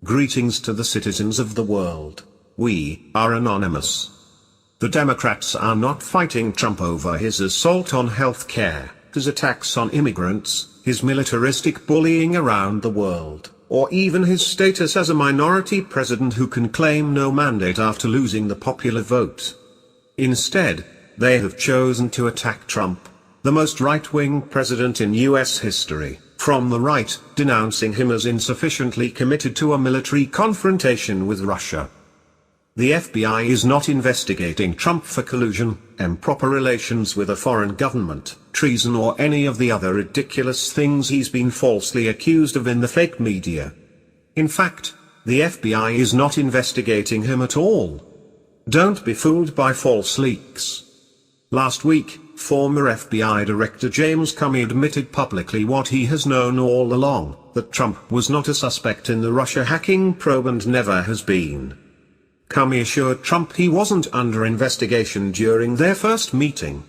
Greetings to the citizens of the world. We are anonymous. The Democrats are not fighting Trump over his assault on health care, his attacks on immigrants, his militaristic bullying around the world, or even his status as a minority president who can claim no mandate after losing the popular vote. Instead, they have chosen to attack Trump, the most right-wing president in US history, from the right, denouncing him as insufficiently committed to a military confrontation with Russia. The FBI is not investigating Trump for collusion, improper relations with a foreign government, treason or any of the other ridiculous things he's been falsely accused of in the fake media. In fact, the FBI is not investigating him at all. Don't be fooled by false leaks. Last week, former FBI Director James Comey admitted publicly what he has known all along, that Trump was not a suspect in the Russia hacking probe and never has been. Comey assured Trump he wasn't under investigation during their first meeting.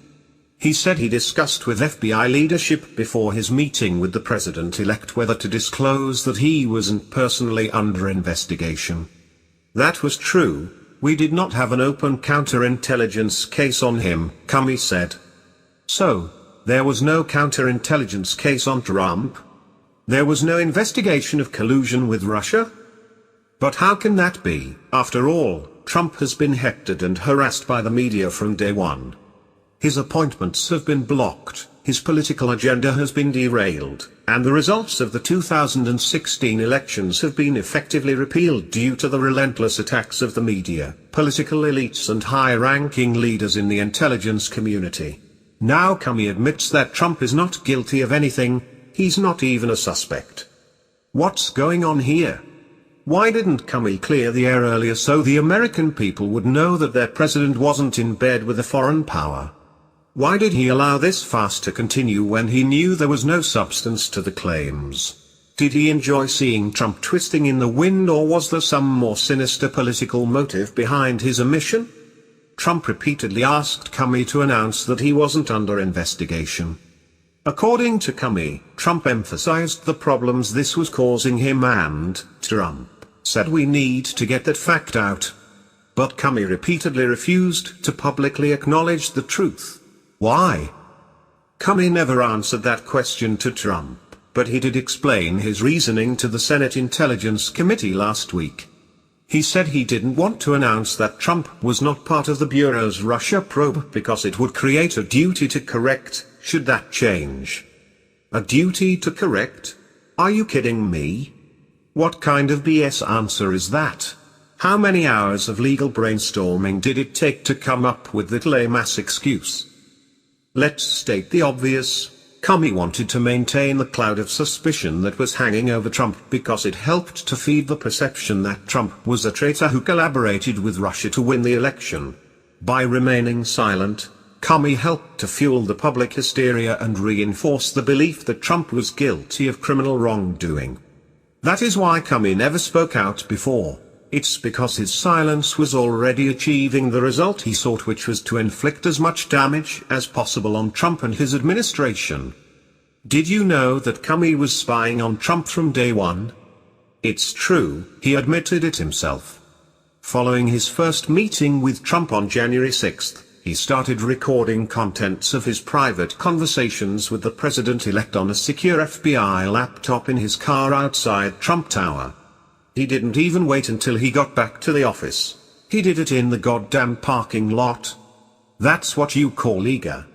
He said he discussed with FBI leadership before his meeting with the president-elect whether to disclose that he wasn't personally under investigation. That was true. We did not have an open counterintelligence case on him, Comey said. So, there was no counterintelligence case on Trump? There was no investigation of collusion with Russia? But how can that be? After all, Trump has been hectored and harassed by the media from day one. His appointments have been blocked, his political agenda has been derailed, and the results of the 2016 elections have been effectively repealed due to the relentless attacks of the media, political elites and high-ranking leaders in the intelligence community. Now Comey admits that Trump is not guilty of anything, he's not even a suspect. What's going on here? Why didn't Comey clear the air earlier so the American people would know that their president wasn't in bed with a foreign power? Why did he allow this farce to continue when he knew there was no substance to the claims? Did he enjoy seeing Trump twisting in the wind, or was there some more sinister political motive behind his omission? Trump repeatedly asked Comey to announce that he wasn't under investigation. According to Comey, Trump emphasized the problems this was causing him and, Trump said we need to get that fact out. But Comey repeatedly refused to publicly acknowledge the truth. Why? Comey never answered that question to Trump, but he did explain his reasoning to the Senate Intelligence Committee last week. He said he didn't want to announce that Trump was not part of the Bureau's Russia probe because it would create a duty to correct, should that change. A duty to correct? Are you kidding me? What kind of BS answer is that? How many hours of legal brainstorming did it take to come up with that lame-ass excuse? Let's state the obvious. Comey wanted to maintain the cloud of suspicion that was hanging over Trump because it helped to feed the perception that Trump was a traitor who collaborated with Russia to win the election. By remaining silent, Comey helped to fuel the public hysteria and reinforce the belief that Trump was guilty of criminal wrongdoing. That is why Comey never spoke out before. It's because his silence was already achieving the result he sought, which was to inflict as much damage as possible on Trump and his administration. Did you know that Comey was spying on Trump from day one? It's true, he admitted it himself. Following his first meeting with Trump on January 6th, he started recording contents of his private conversations with the president-elect on a secure FBI laptop in his car outside Trump Tower. He didn't even wait until he got back to the office. He did it in the goddamn parking lot. That's what you call eager.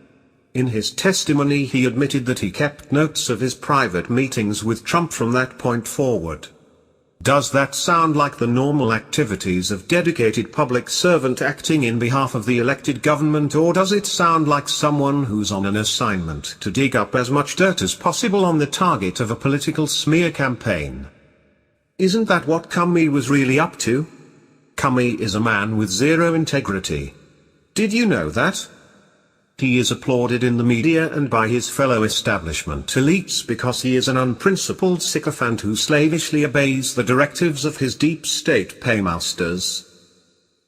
In his testimony he admitted that he kept notes of his private meetings with Trump from that point forward. Does that sound like the normal activities of dedicated public servant acting in behalf of the elected government, or does it sound like someone who's on an assignment to dig up as much dirt as possible on the target of a political smear campaign? Isn't that what Comey was really up to? Comey is a man with zero integrity. Did you know that? He is applauded in the media and by his fellow establishment elites because he is an unprincipled sycophant who slavishly obeys the directives of his deep state paymasters.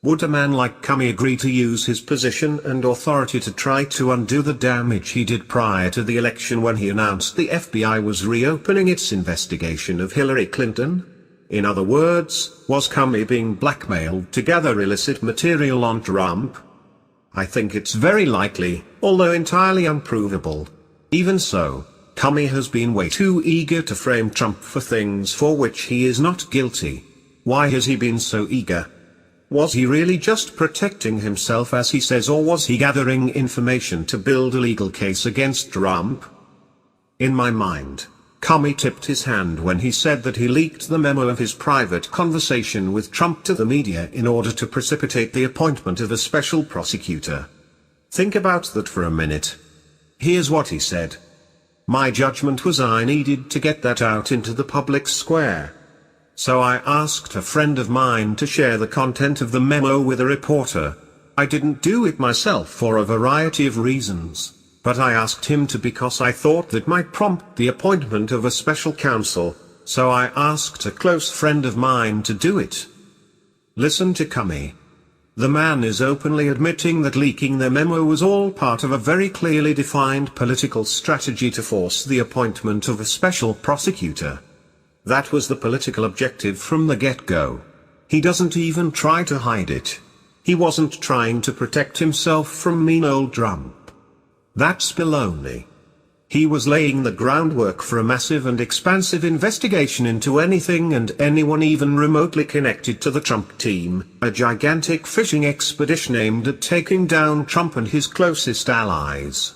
Would a man like Comey agree to use his position and authority to try to undo the damage he did prior to the election when he announced the FBI was reopening its investigation of Hillary Clinton? In other words, was Comey being blackmailed to gather illicit material on Trump? I think it's very likely, although entirely unprovable. Even so, Comey has been way too eager to frame Trump for things for which he is not guilty. Why has he been so eager? Was he really just protecting himself as he says, or was he gathering information to build a legal case against Trump? In my mind, Comey tipped his hand when he said that he leaked the memo of his private conversation with Trump to the media in order to precipitate the appointment of a special prosecutor. Think about that for a minute. Here's what he said. My judgment was I needed to get that out into the public square. So I asked a friend of mine to share the content of the memo with a reporter. I didn't do it myself for a variety of reasons, but I asked him to because I thought that might prompt the appointment of a special counsel, so I asked a close friend of mine to do it. Listen to Comey. The man is openly admitting that leaking the memo was all part of a very clearly defined political strategy to force the appointment of a special prosecutor. That was the political objective from the get-go. He doesn't even try to hide it. He wasn't trying to protect himself from mean old Trump. That's baloney. He was laying the groundwork for a massive and expansive investigation into anything and anyone even remotely connected to the Trump team, a gigantic fishing expedition aimed at taking down Trump and his closest allies.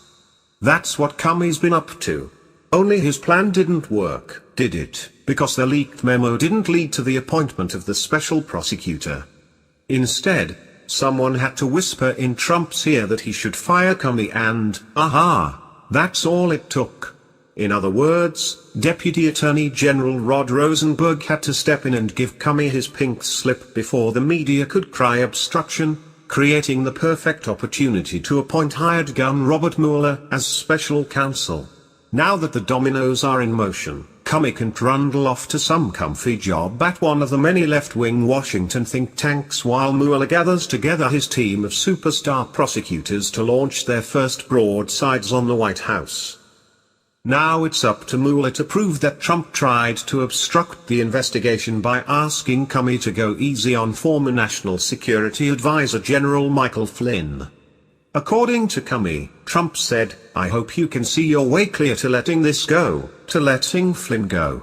That's what Comey's been up to. Only his plan didn't work, did it? Because the leaked memo didn't lead to the appointment of the special prosecutor. Instead, someone had to whisper in Trump's ear that he should fire Comey and, aha! That's all it took. In other words, Deputy Attorney General Rod Rosenberg had to step in and give Comey his pink slip before the media could cry obstruction, creating the perfect opportunity to appoint hired gun Robert Mueller as special counsel. Now that the dominoes are in motion, Comey can trundle off to some comfy job at one of the many left-wing Washington think tanks while Mueller gathers together his team of superstar prosecutors to launch their first broadsides on the White House. Now it's up to Mueller to prove that Trump tried to obstruct the investigation by asking Comey to go easy on former National Security Advisor General Michael Flynn. According to Comey, Trump said, "I hope you can see your way clear to letting this go, to letting Flynn go.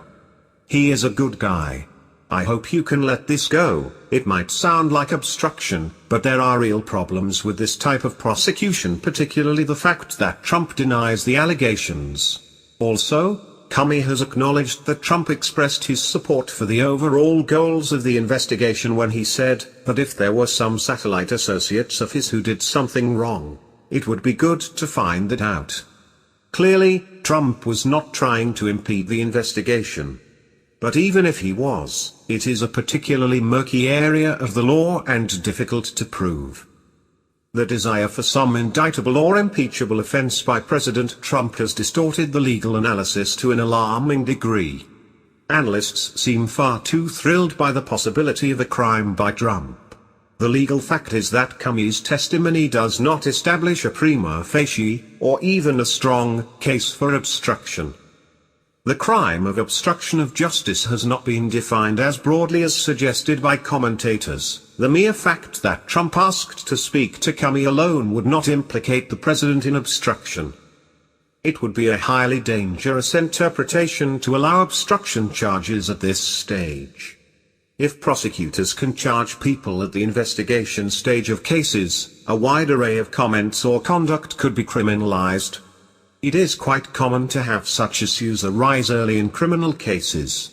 He is a good guy. I hope you can let this go." It might sound like obstruction, but there are real problems with this type of prosecution, particularly the fact that Trump denies the allegations. Also, Comey has acknowledged that Trump expressed his support for the overall goals of the investigation when he said that if there were some satellite associates of his who did something wrong, it would be good to find it out. Clearly, Trump was not trying to impede the investigation. But even if he was, it is a particularly murky area of the law and difficult to prove. The desire for some indictable or impeachable offense by President Trump has distorted the legal analysis to an alarming degree. Analysts seem far too thrilled by the possibility of a crime by Trump. The legal fact is that Comey's testimony does not establish a prima facie, or even a strong, case for obstruction. The crime of obstruction of justice has not been defined as broadly as suggested by commentators. The mere fact that Trump asked to speak to Comey alone would not implicate the president in obstruction. It would be a highly dangerous interpretation to allow obstruction charges at this stage. If prosecutors can charge people at the investigation stage of cases, a wide array of comments or conduct could be criminalized. It is quite common to have such issues arise early in criminal cases.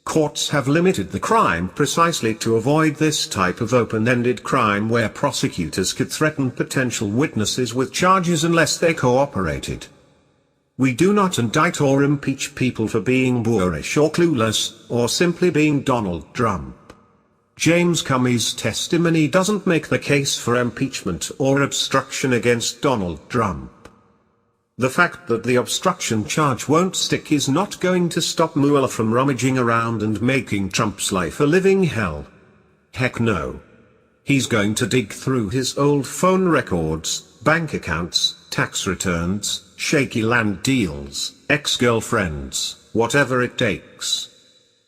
Courts have limited the crime precisely to avoid this type of open-ended crime where prosecutors could threaten potential witnesses with charges unless they cooperated. We do not indict or impeach people for being boorish or clueless, or simply being Donald Trump. James Comey's testimony doesn't make the case for impeachment or obstruction against Donald Trump. The fact that the obstruction charge won't stick is not going to stop Mueller from rummaging around and making Trump's life a living hell. Heck no. He's going to dig through his old phone records, bank accounts, tax returns, shaky land deals, ex-girlfriends, whatever it takes.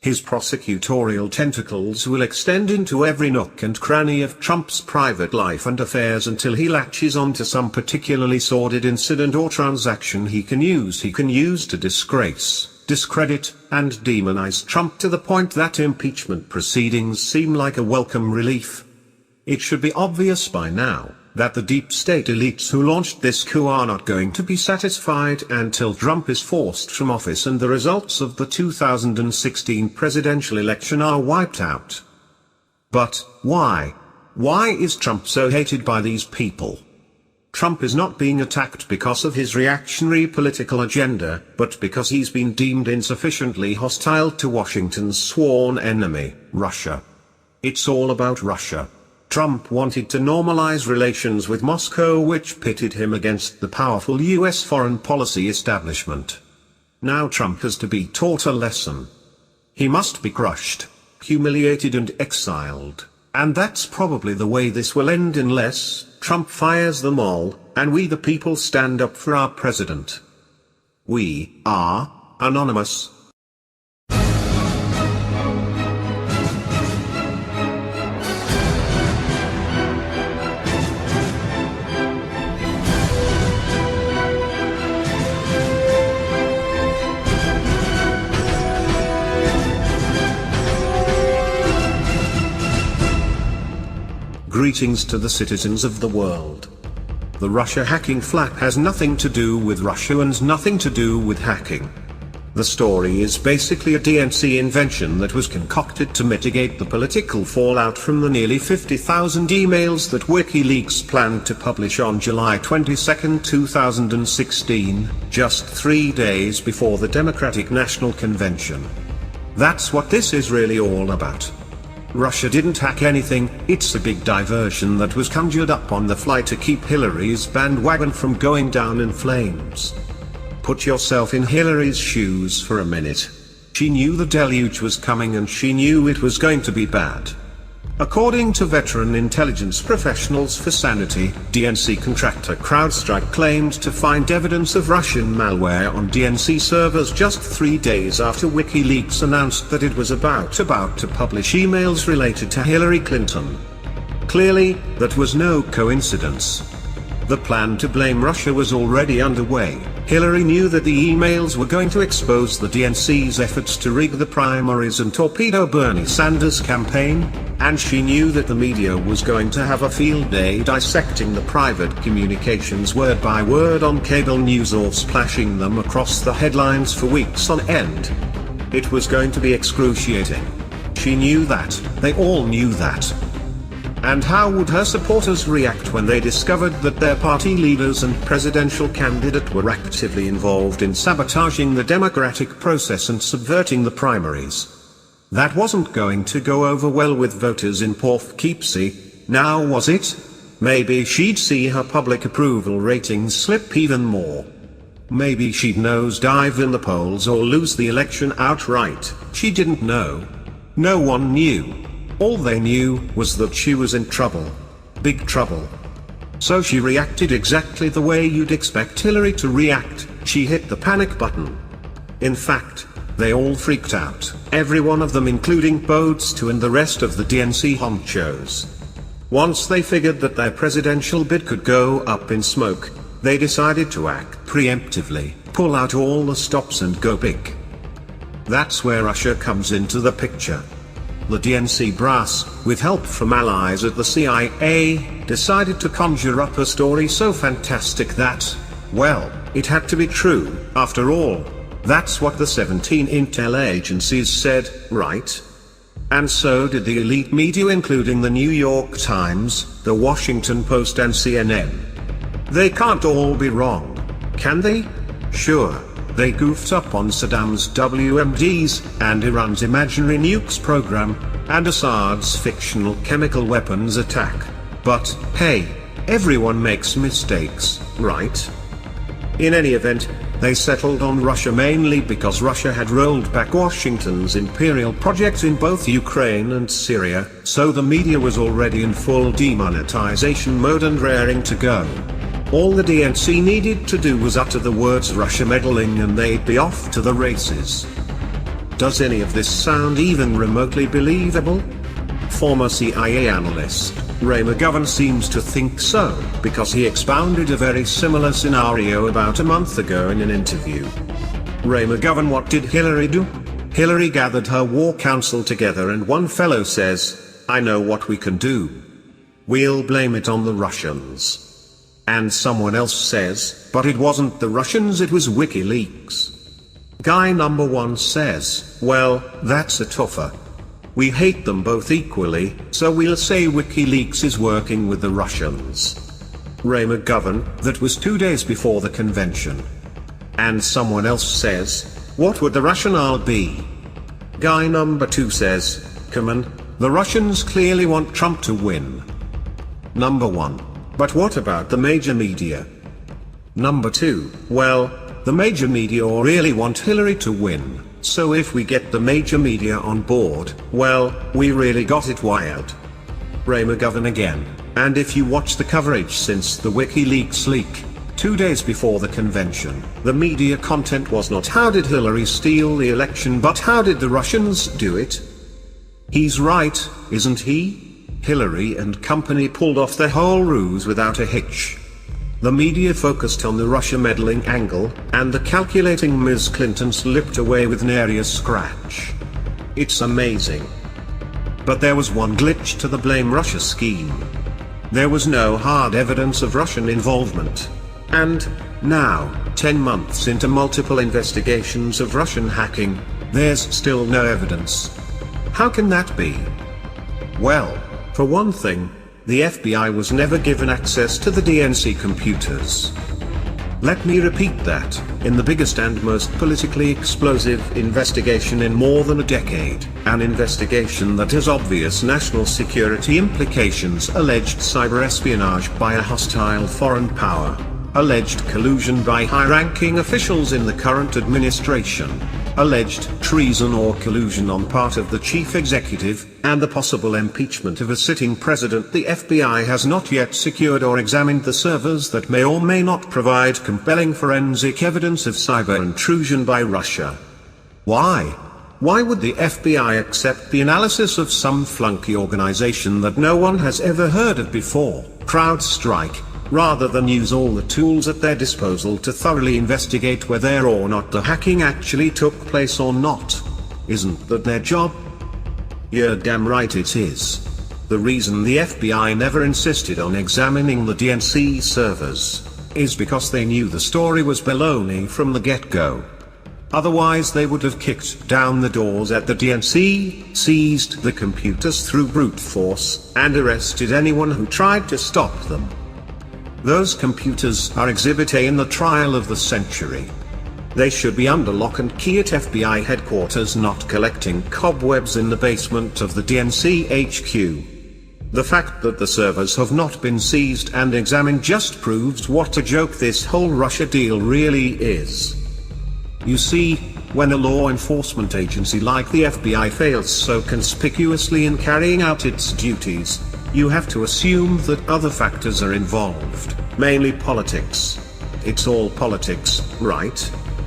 His prosecutorial tentacles will extend into every nook and cranny of Trump's private life and affairs until he latches onto some particularly sordid incident or transaction he can use to disgrace, discredit, and demonize Trump to the point that impeachment proceedings seem like a welcome relief. It should be obvious by now that the deep state elites who launched this coup are not going to be satisfied until Trump is forced from office and the results of the 2016 presidential election are wiped out. But why? Why is Trump so hated by these people? Trump is not being attacked because of his reactionary political agenda, but because he's been deemed insufficiently hostile to Washington's sworn enemy, Russia. It's all about Russia. Trump wanted to normalize relations with Moscow, which pitted him against the powerful US foreign policy establishment. Now Trump has to be taught a lesson. He must be crushed, humiliated and exiled, and that's probably the way this will end unless Trump fires them all, and we the people stand up for our president. We are anonymous. Greetings to the citizens of the world. The Russia hacking flap has nothing to do with Russia and nothing to do with hacking. The story is basically a DNC invention that was concocted to mitigate the political fallout from the nearly 50,000 emails that WikiLeaks planned to publish on July 22, 2016, just 3 days before the Democratic National Convention. That's what this is really all about. Russia didn't hack anything, it's a big diversion that was conjured up on the fly to keep Hillary's bandwagon from going down in flames. Put yourself in Hillary's shoes for a minute. She knew the deluge was coming and she knew it was going to be bad. According to veteran intelligence professionals for Sanity, DNC contractor CrowdStrike claimed to find evidence of Russian malware on DNC servers just 3 days after WikiLeaks announced that it was about to publish emails related to Hillary Clinton. Clearly, that was no coincidence. The plan to blame Russia was already underway. Hillary knew that the emails were going to expose the DNC's efforts to rig the primaries and torpedo Bernie Sanders' campaign, and she knew that the media was going to have a field day dissecting the private communications word by word on cable news or splashing them across the headlines for weeks on end. It was going to be excruciating. She knew that, they all knew that. And how would her supporters react when they discovered that their party leaders and presidential candidate were actively involved in sabotaging the democratic process and subverting the primaries? That wasn't going to go over well with voters in Poughkeepsie, now was it? Maybe she'd see her public approval ratings slip even more. Maybe she'd nosedive in the polls or lose the election outright. She didn't know. No one knew. All they knew was that she was in trouble. Big trouble. So she reacted exactly the way you'd expect Hillary to react. She hit the panic button. In fact, they all freaked out, every one of them, including Bodes too and the rest of the DNC honchos. Once they figured that their presidential bid could go up in smoke, they decided to act preemptively, pull out all the stops and go big. That's where Russia comes into the picture. The DNC brass, with help from allies at the CIA, decided to conjure up a story so fantastic that, well, it had to be true. After all, that's what the 17 intel agencies said, right? And so did the elite media, including the New York Times, the Washington Post and CNN. They can't all be wrong, can they? Sure. They goofed up on Saddam's WMDs, and Iran's imaginary nukes program, and Assad's fictional chemical weapons attack. But, hey, everyone makes mistakes, right? In any event, they settled on Russia mainly because Russia had rolled back Washington's imperial projects in both Ukraine and Syria, so the media was already in full demonetization mode and raring to go. All the DNC needed to do was utter the words Russia meddling and they'd be off to the races. Does any of this sound even remotely believable? Former CIA analyst Ray McGovern seems to think so, because he expounded a very similar scenario about a month ago in an interview. Ray McGovern: what did Hillary do? Hillary gathered her war council together and one fellow says, I know what we can do. We'll blame it on the Russians. And someone else says, but it wasn't the Russians, it was WikiLeaks. Guy number one says, well, that's a tougher. We hate them both equally, so we'll say WikiLeaks is working with the Russians. Ray McGovern: that was 2 days before the convention. And someone else says, what would the rationale be? Guy number two says, come on, the Russians clearly want Trump to win. Number one: but what about the major media? Number two: well, the major media really want Hillary to win, so if we get the major media on board, well, we really got it wired. Ray McGovern again: and if you watch the coverage since the WikiLeaks leak, 2 days before the convention, the media content was not how did Hillary steal the election but how did the Russians do it? He's right, isn't he? Hillary and company pulled off the whole ruse without a hitch. The media focused on the Russia meddling angle, and the calculating Ms. Clinton slipped away with nary a scratch. It's amazing. But there was one glitch to the blame Russia scheme. There was no hard evidence of Russian involvement. And now, 10 months into multiple investigations of Russian hacking, there's still no evidence. How can that be? Well, for one thing, the FBI was never given access to the DNC computers. Let me repeat that, in the biggest and most politically explosive investigation in more than a decade, an investigation that has obvious national security implications, alleged cyber espionage by a hostile foreign power, alleged collusion by high-ranking officials in the current administration, alleged treason or collusion on part of the chief executive, and the possible impeachment of a sitting president. The FBI has not yet secured or examined the servers that may or may not provide compelling forensic evidence of cyber intrusion by Russia. Why? Why would the FBI accept the analysis of some flunky organization that no one has ever heard of before, CrowdStrike, rather than use all the tools at their disposal to thoroughly investigate whether or not the hacking actually took place or not? Isn't that their job? You're damn right it is. The reason the FBI never insisted on examining the DNC servers is because they knew the story was baloney from the get-go. Otherwise they would have kicked down the doors at the DNC, seized the computers through brute force, and arrested anyone who tried to stop them. Those computers are Exhibit A in the trial of the century. They should be under lock and key at FBI headquarters, not collecting cobwebs in the basement of the DNC HQ. The fact that the servers have not been seized and examined just proves what a joke this whole Russia deal really is. You see, when a law enforcement agency like the FBI fails so conspicuously in carrying out its duties, you have to assume that other factors are involved, mainly politics. It's all politics, right?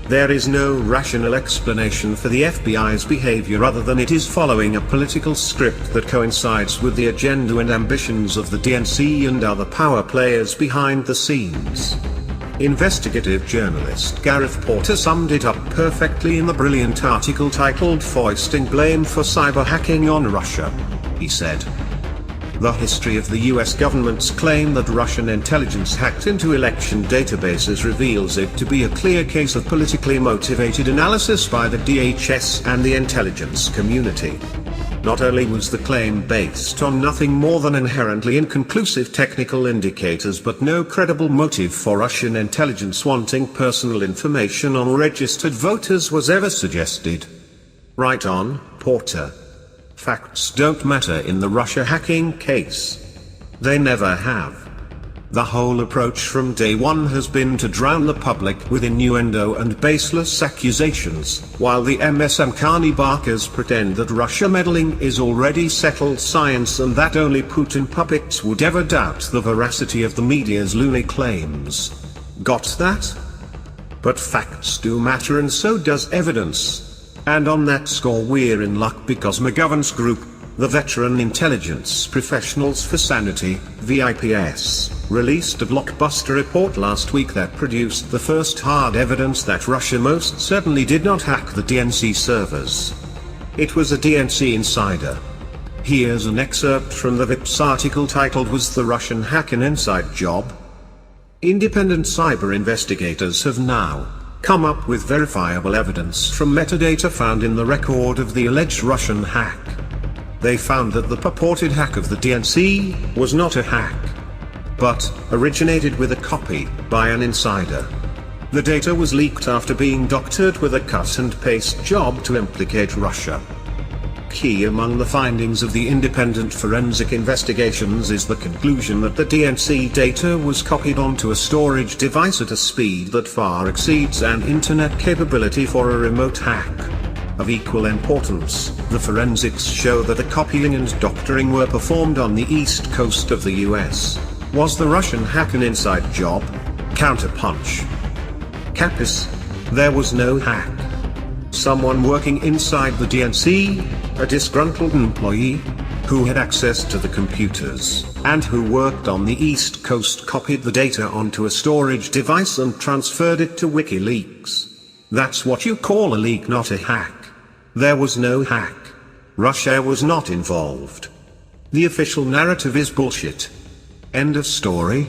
There is no rational explanation for the FBI's behavior other than it is following a political script that coincides with the agenda and ambitions of the DNC and other power players behind the scenes. Investigative journalist Gareth Porter summed it up perfectly in the brilliant article titled "Foisting Blame for Cyber Hacking on Russia." He said, "The history of the US government's claim that Russian intelligence hacked into election databases reveals it to be a clear case of politically motivated analysis by the DHS and the intelligence community. Not only was the claim based on nothing more than inherently inconclusive technical indicators, but no credible motive for Russian intelligence wanting personal information on registered voters was ever suggested." Right on, Porter. Facts don't matter in the Russia hacking case. They never have. The whole approach from day one has been to drown the public with innuendo and baseless accusations, while the MSM barkers pretend that Russia meddling is already settled science and that only Putin puppets would ever doubt the veracity of the media's loony claims. Got that? But facts do matter, and so does evidence. And on that score we're in luck because McGovern's group, the Veteran Intelligence Professionals for Sanity, VIPS, released a blockbuster report last week that produced the first hard evidence that Russia most certainly did not hack the DNC servers. It was a DNC insider. Here's an excerpt from the VIPS article titled "Was the Russian Hack an Inside Job?" Independent cyber investigators have now come up with verifiable evidence from metadata found in the record of the alleged Russian hack. They found that the purported hack of the DNC was not a hack, but originated with a copy by an insider. The data was leaked after being doctored with a cut-and-paste job to implicate Russia. Key among the findings of the independent forensic investigations is the conclusion that the DNC data was copied onto a storage device at a speed that far exceeds an internet capability for a remote hack. Of equal importance, the forensics show that the copying and doctoring were performed on the east coast of the US. Was the Russian hack an inside job? Counterpunch. Capis. There was no hack. Someone working inside the DNC, a disgruntled employee, who had access to the computers, and who worked on the East Coast, copied the data onto a storage device and transferred it to WikiLeaks. That's what you call a leak, not a hack. There was no hack. Russia was not involved. The official narrative is bullshit. End of story.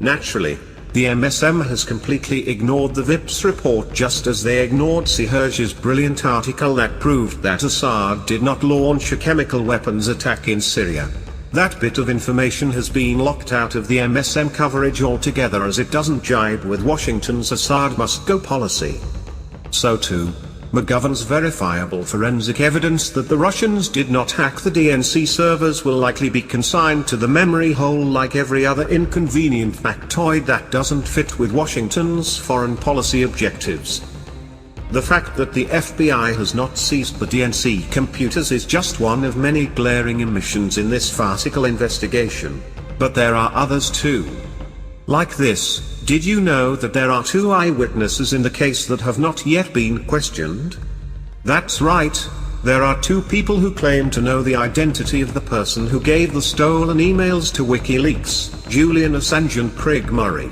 Naturally, the MSM has completely ignored the VIPS report, just as they ignored Sihirge's brilliant article that proved that Assad did not launch a chemical weapons attack in Syria. That bit of information has been locked out of the MSM coverage altogether, as it doesn't jibe with Washington's Assad must go policy. So too, McGovern's verifiable forensic evidence that the Russians did not hack the DNC servers will likely be consigned to the memory hole like every other inconvenient factoid that doesn't fit with Washington's foreign policy objectives. The fact that the FBI has not seized the DNC computers is just one of many glaring omissions in this farcical investigation. But there are others too. Like this: did you know that there are 2 eyewitnesses in the case that have not yet been questioned? That's right, there are 2 people who claim to know the identity of the person who gave the stolen emails to WikiLeaks, Julian Assange and Craig Murray.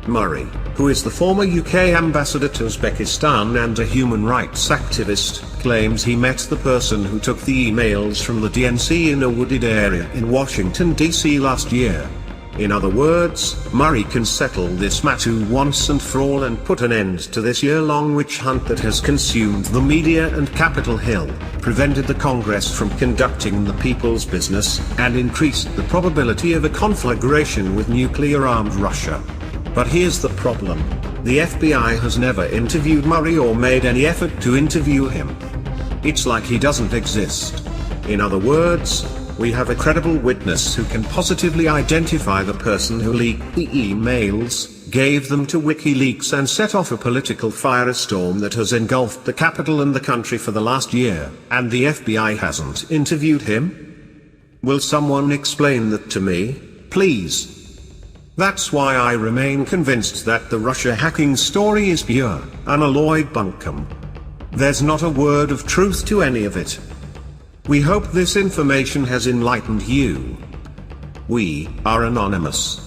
Murray, who is the former UK ambassador to Uzbekistan and a human rights activist, claims he met the person who took the emails from the DNC in a wooded area in Washington, D.C. last year. In other words, Murray can settle this matter once and for all and put an end to this year-long witch hunt that has consumed the media and Capitol Hill, prevented the Congress from conducting the people's business, and increased the probability of a conflagration with nuclear-armed Russia. But here's the problem: the FBI has never interviewed Murray or made any effort to interview him. It's like he doesn't exist. In other words, we have a credible witness who can positively identify the person who leaked the emails, gave them to WikiLeaks, and set off a political firestorm that has engulfed the Capitol and the country for the last year, and the FBI hasn't interviewed him? Will someone explain that to me, please? That's why I remain convinced that the Russia hacking story is pure, unalloyed bunkum. There's not a word of truth to any of it. We hope this information has enlightened you. We are anonymous.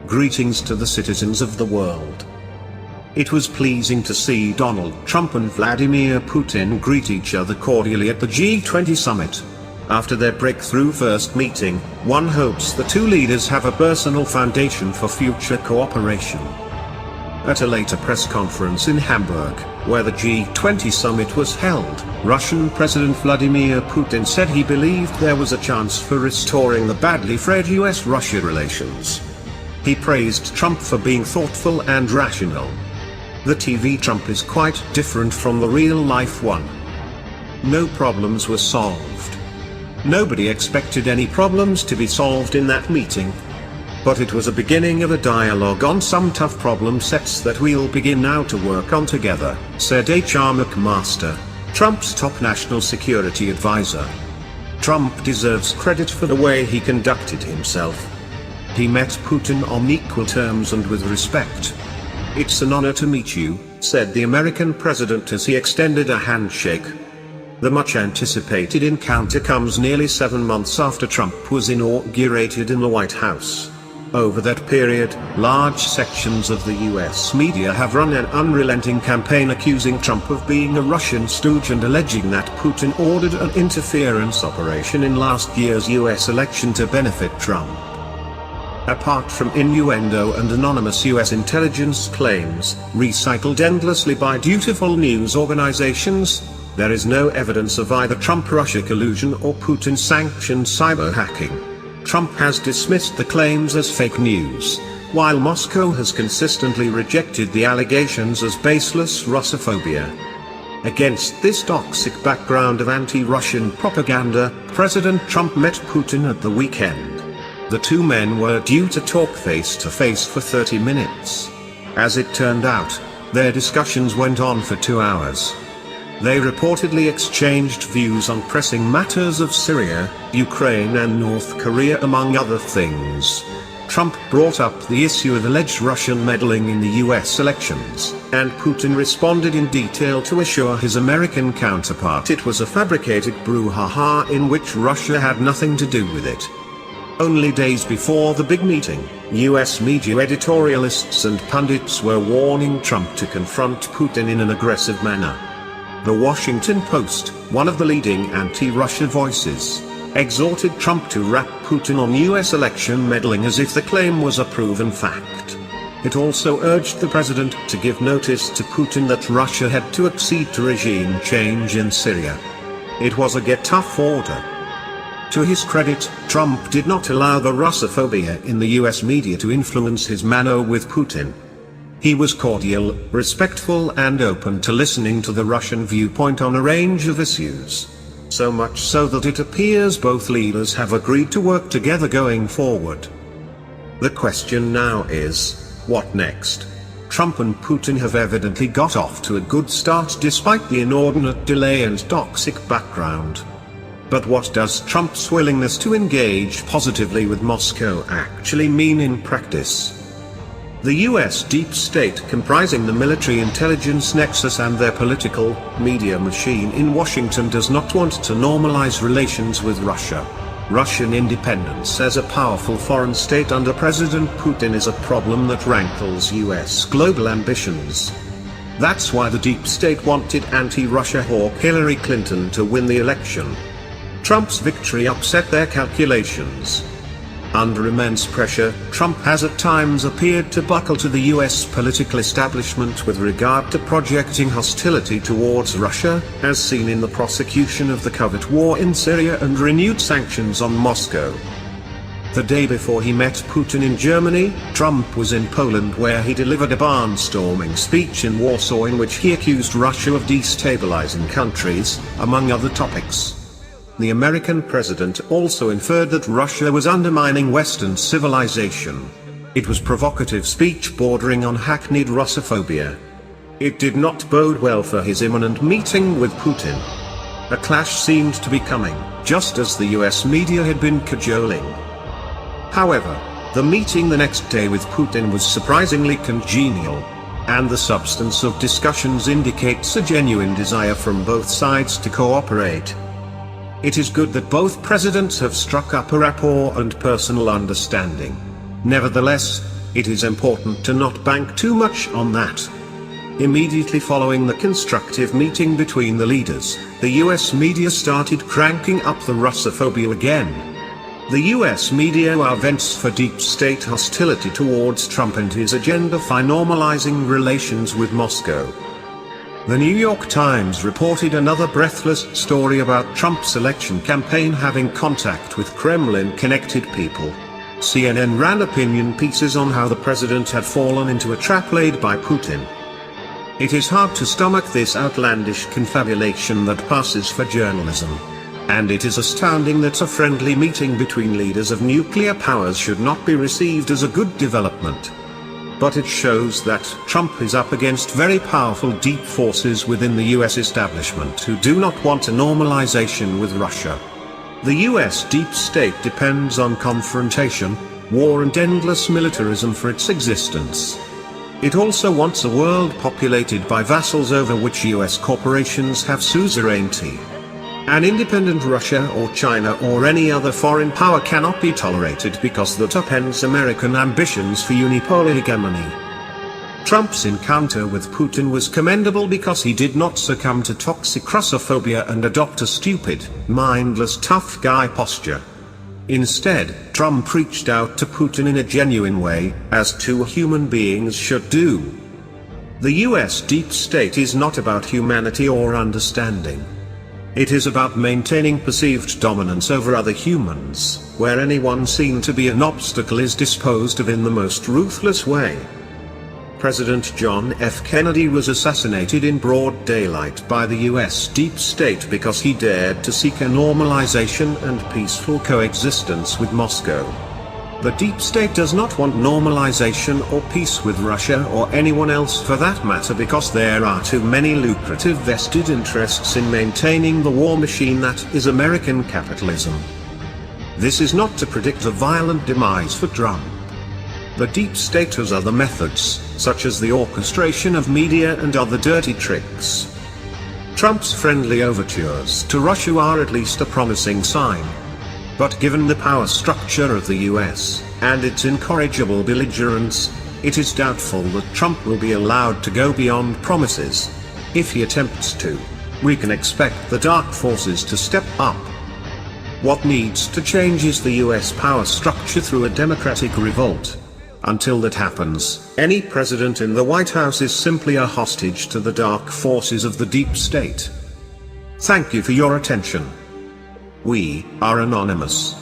Greetings to the citizens of the world. It was pleasing to see Donald Trump and Vladimir Putin greet each other cordially at the G20 summit. After their breakthrough first meeting, one hopes the 2 leaders have a personal foundation for future cooperation. At a later press conference in Hamburg, where the G20 summit was held, Russian President Vladimir Putin said he believed there was a chance for restoring the badly frayed US-Russia relations. He praised Trump for being thoughtful and rational. The TV Trump is quite different from the real-life one. No problems were solved. Nobody expected any problems to be solved in that meeting. But it was a beginning of a dialogue on some tough problem sets that we'll begin now to work on together, said H.R. McMaster, Trump's top national security advisor. Trump deserves credit for the way he conducted himself. He met Putin on equal terms and with respect. It's an honor to meet you, said the American president as he extended a handshake. The much-anticipated encounter comes nearly 7 months after Trump was inaugurated in the White House. Over that period, large sections of the US media have run an unrelenting campaign accusing Trump of being a Russian stooge and alleging that Putin ordered an interference operation in last year's US election to benefit Trump. Apart from innuendo and anonymous US intelligence claims, recycled endlessly by dutiful news organizations, there is no evidence of either Trump-Russia collusion or Putin-sanctioned cyber hacking. Trump has dismissed the claims as fake news, while Moscow has consistently rejected the allegations as baseless Russophobia. Against this toxic background of anti-Russian propaganda, President Trump met Putin at the weekend. The two men were due to talk face-to-face for 30 minutes. As it turned out, their discussions went on for 2 hours. They reportedly exchanged views on pressing matters of Syria, Ukraine and North Korea among other things. Trump brought up the issue of alleged Russian meddling in the US elections, and Putin responded in detail to assure his American counterpart it was a fabricated brouhaha in which Russia had nothing to do with it. Only days before the big meeting, US media editorialists and pundits were warning Trump to confront Putin in an aggressive manner. The Washington Post, one of the leading anti-Russia voices, exhorted Trump to wrap Putin on US election meddling as if the claim was a proven fact. It also urged the president to give notice to Putin that Russia had to accede to regime change in Syria. It was a get-tough order. To his credit, Trump did not allow the Russophobia in the US media to influence his manner with Putin. He was cordial, respectful and open to listening to the Russian viewpoint on a range of issues. So much so that it appears both leaders have agreed to work together going forward. The question now is, what next? Trump and Putin have evidently got off to a good start despite the inordinate delay and toxic background. But what does Trump's willingness to engage positively with Moscow actually mean in practice? The US deep state comprising the military intelligence nexus and their political, media machine in Washington does not want to normalize relations with Russia. Russian independence as a powerful foreign state under President Putin is a problem that rankles US global ambitions. That's why the deep state wanted anti-Russia hawk Hillary Clinton to win the election. Trump's victory upset their calculations. Under immense pressure, Trump has at times appeared to buckle to the US political establishment with regard to projecting hostility towards Russia, as seen in the prosecution of the covert war in Syria and renewed sanctions on Moscow. The day before he met Putin in Germany, Trump was in Poland where he delivered a barnstorming speech in Warsaw in which he accused Russia of destabilizing countries, among other topics. The American president also inferred that Russia was undermining Western civilization. It was provocative speech bordering on hackneyed Russophobia. It did not bode well for his imminent meeting with Putin. A clash seemed to be coming, just as the US media had been cajoling. However, the meeting the next day with Putin was surprisingly congenial, and the substance of discussions indicates a genuine desire from both sides to cooperate. It is good that both presidents have struck up a rapport and personal understanding. Nevertheless, it is important to not bank too much on that. Immediately following the constructive meeting between the leaders, the US media started cranking up the Russophobia again. The US media are vents for deep state hostility towards Trump and his agenda for normalizing relations with Moscow. The New York Times reported another breathless story about Trump's election campaign having contact with Kremlin-connected people. CNN ran opinion pieces on how the president had fallen into a trap laid by Putin. It is hard to stomach this outlandish confabulation that passes for journalism. And it is astounding that a friendly meeting between leaders of nuclear powers should not be received as a good development. But it shows that Trump is up against very powerful deep forces within the US establishment who do not want a normalization with Russia. The US deep state depends on confrontation, war and endless militarism for its existence. It also wants a world populated by vassals over which US corporations have suzerainty. An independent Russia or China or any other foreign power cannot be tolerated because that upends American ambitions for unipolar hegemony. Trump's encounter with Putin was commendable because he did not succumb to toxic Russophobia and adopt a stupid, mindless tough guy posture. Instead, Trump reached out to Putin in a genuine way, as two human beings should do. The US deep state is not about humanity or understanding. It is about maintaining perceived dominance over other humans, where anyone seen to be an obstacle is disposed of in the most ruthless way. President John F. Kennedy was assassinated in broad daylight by the US deep state because he dared to seek a normalization and peaceful coexistence with Moscow. The deep state does not want normalization or peace with Russia or anyone else for that matter because there are too many lucrative vested interests in maintaining the war machine that is American capitalism. This is not to predict a violent demise for Trump. The deep state has other methods, such as the orchestration of media and other dirty tricks. Trump's friendly overtures to Russia are at least a promising sign. But given the power structure of the US, and its incorrigible belligerence, it is doubtful that Trump will be allowed to go beyond promises. If he attempts to, we can expect the dark forces to step up. What needs to change is the US power structure through a democratic revolt. Until that happens, any president in the White House is simply a hostage to the dark forces of the deep state. Thank you for your attention. We are anonymous.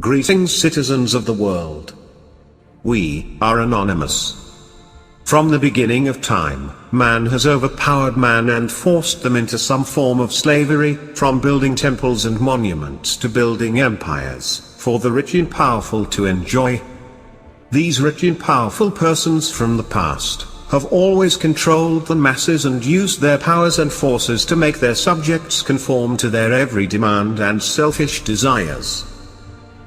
Greetings, citizens of the world. We are anonymous. From the beginning of time, man has overpowered man and forced them into some form of slavery, from building temples and monuments to building empires, for the rich and powerful to enjoy. These rich and powerful persons from the past have always controlled the masses and used their powers and forces to make their subjects conform to their every demand and selfish desires.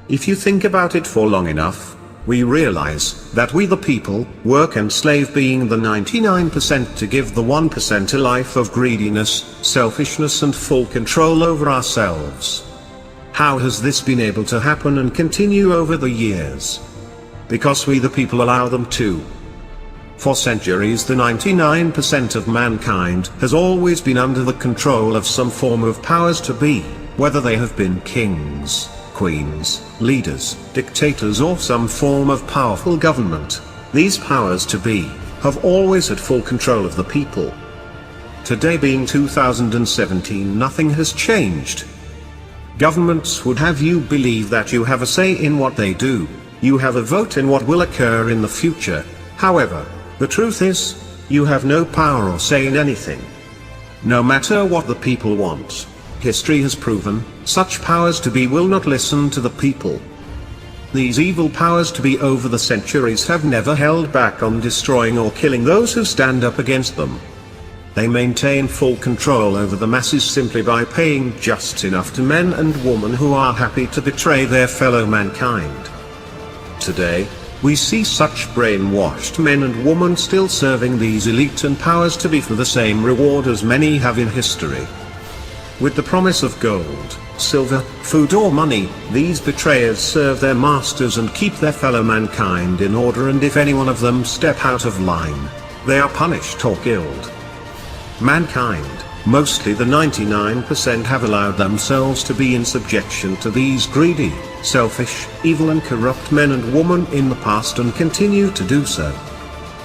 If you think about it for long enough, we realize that we the people work and slave being the 99% to give the 1% a life of greediness, selfishness and full control over ourselves. How has this been able to happen and continue over the years? Because we the people allow them to. For centuries the 99% of mankind has always been under the control of some form of powers to be, whether they have been kings, queens, leaders, dictators or some form of powerful government. These powers to be have always had full control of the people. Today being 2017, nothing has changed. Governments would have you believe that you have a say in what they do, you have a vote in what will occur in the future. However, the truth is, you have no power or say in anything. No matter what the people want, history has proven, such powers to be will not listen to the people. These evil powers to be over the centuries have never held back on destroying or killing those who stand up against them. They maintain full control over the masses simply by paying just enough to men and women who are happy to betray their fellow mankind. Today, we see such brainwashed men and women still serving these elite and powers to be for the same reward as many have in history. With the promise of gold, silver, food or money, these betrayers serve their masters and keep their fellow mankind in order, and if any one of them step out of line, they are punished or killed. Mankind, Mostly the 99% have allowed themselves to be in subjection to these greedy, selfish, evil and corrupt men and women in the past and continue to do so.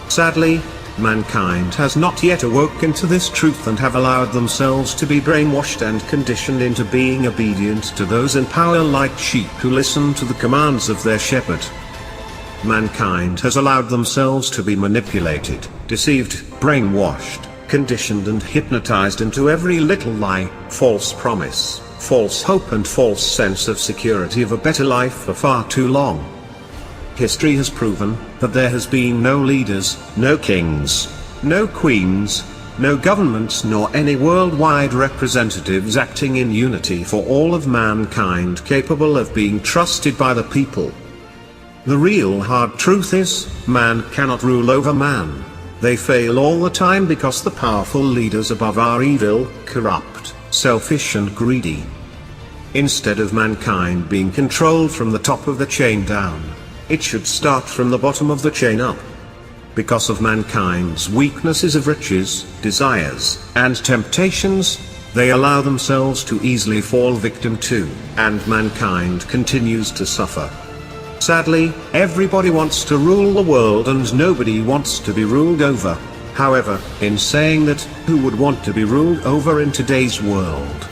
Sadly, mankind has not yet awoken to this truth and have allowed themselves to be brainwashed and conditioned into being obedient to those in power like sheep who listen to the commands of their shepherd. Mankind has allowed themselves to be manipulated, deceived, brainwashed, conditioned and hypnotized into every little lie, false promise, false hope and false sense of security of a better life for far too long. History has proven that there has been no leaders, no kings, no queens, no governments nor any worldwide representatives acting in unity for all of mankind capable of being trusted by the people. The real hard truth is, man cannot rule over man. They fail all the time because the powerful leaders above are evil, corrupt, selfish and greedy. Instead of mankind being controlled from the top of the chain down, it should start from the bottom of the chain up. Because of mankind's weaknesses of riches, desires, and temptations, they allow themselves to easily fall victim to, and mankind continues to suffer. Sadly, everybody wants to rule the world and nobody wants to be ruled over. However, in saying that, who would want to be ruled over in today's world?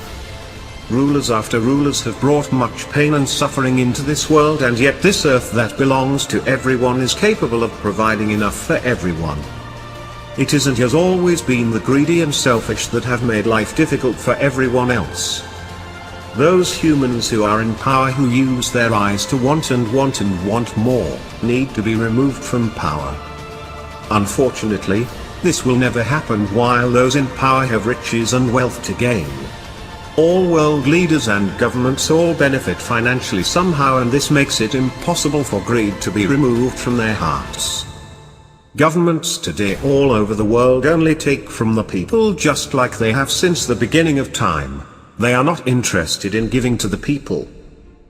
Rulers after rulers have brought much pain and suffering into this world, and yet this earth that belongs to everyone is capable of providing enough for everyone. It is and has always been the greedy and selfish that have made life difficult for everyone else. Those humans who are in power, who use their eyes to want more, need to be removed from power. Unfortunately, this will never happen while those in power have riches and wealth to gain. All world leaders and governments all benefit financially somehow, and this makes it impossible for greed to be removed from their hearts. Governments today all over the world only take from the people, just like they have since the beginning of time. They are not interested in giving to the people.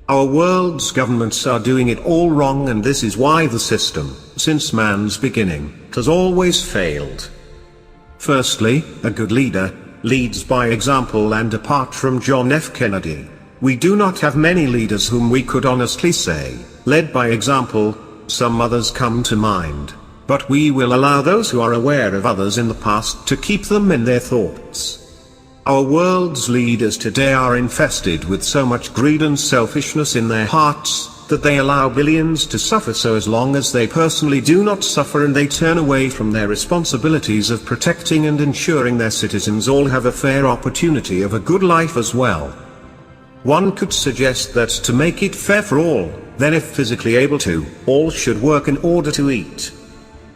Our world's governments are doing it all wrong, and this is why the system, since man's beginning, has always failed. Firstly, a good leader leads by example, and apart from John F. Kennedy, we do not have many leaders whom we could honestly say, led by example. Some others come to mind, but we will allow those who are aware of others in the past to keep them in their thoughts. Our world's leaders today are infested with so much greed and selfishness in their hearts, that they allow billions to suffer. So as long as they personally do not suffer and they turn away from their responsibilities of protecting and ensuring their citizens all have a fair opportunity of a good life as well. One could suggest that to make it fair for all, then if physically able to, all should work in order to eat.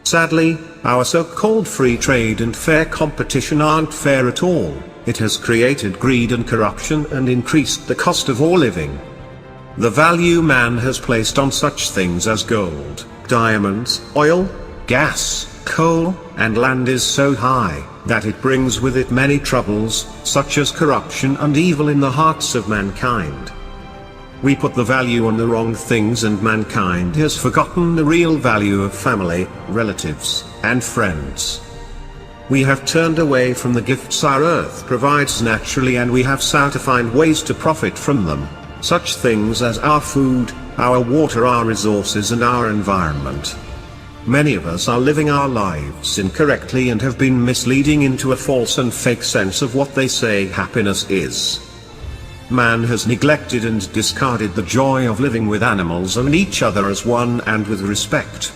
Sadly, our so-called free trade and fair competition aren't fair at all. It has created greed and corruption and increased the cost of all living. The value man has placed on such things as gold, diamonds, oil, gas, coal, and land is so high, that it brings with it many troubles, such as corruption and evil in the hearts of mankind. We put the value on the wrong things, and mankind has forgotten the real value of family, relatives, and friends. We have turned away from the gifts our earth provides naturally, and we have sought to find ways to profit from them. Such things as our food, our water, our resources and our environment. Many of us are living our lives incorrectly and have been misleading into a false and fake sense of what they say happiness is. Man has neglected and discarded the joy of living with animals and each other as one and with respect.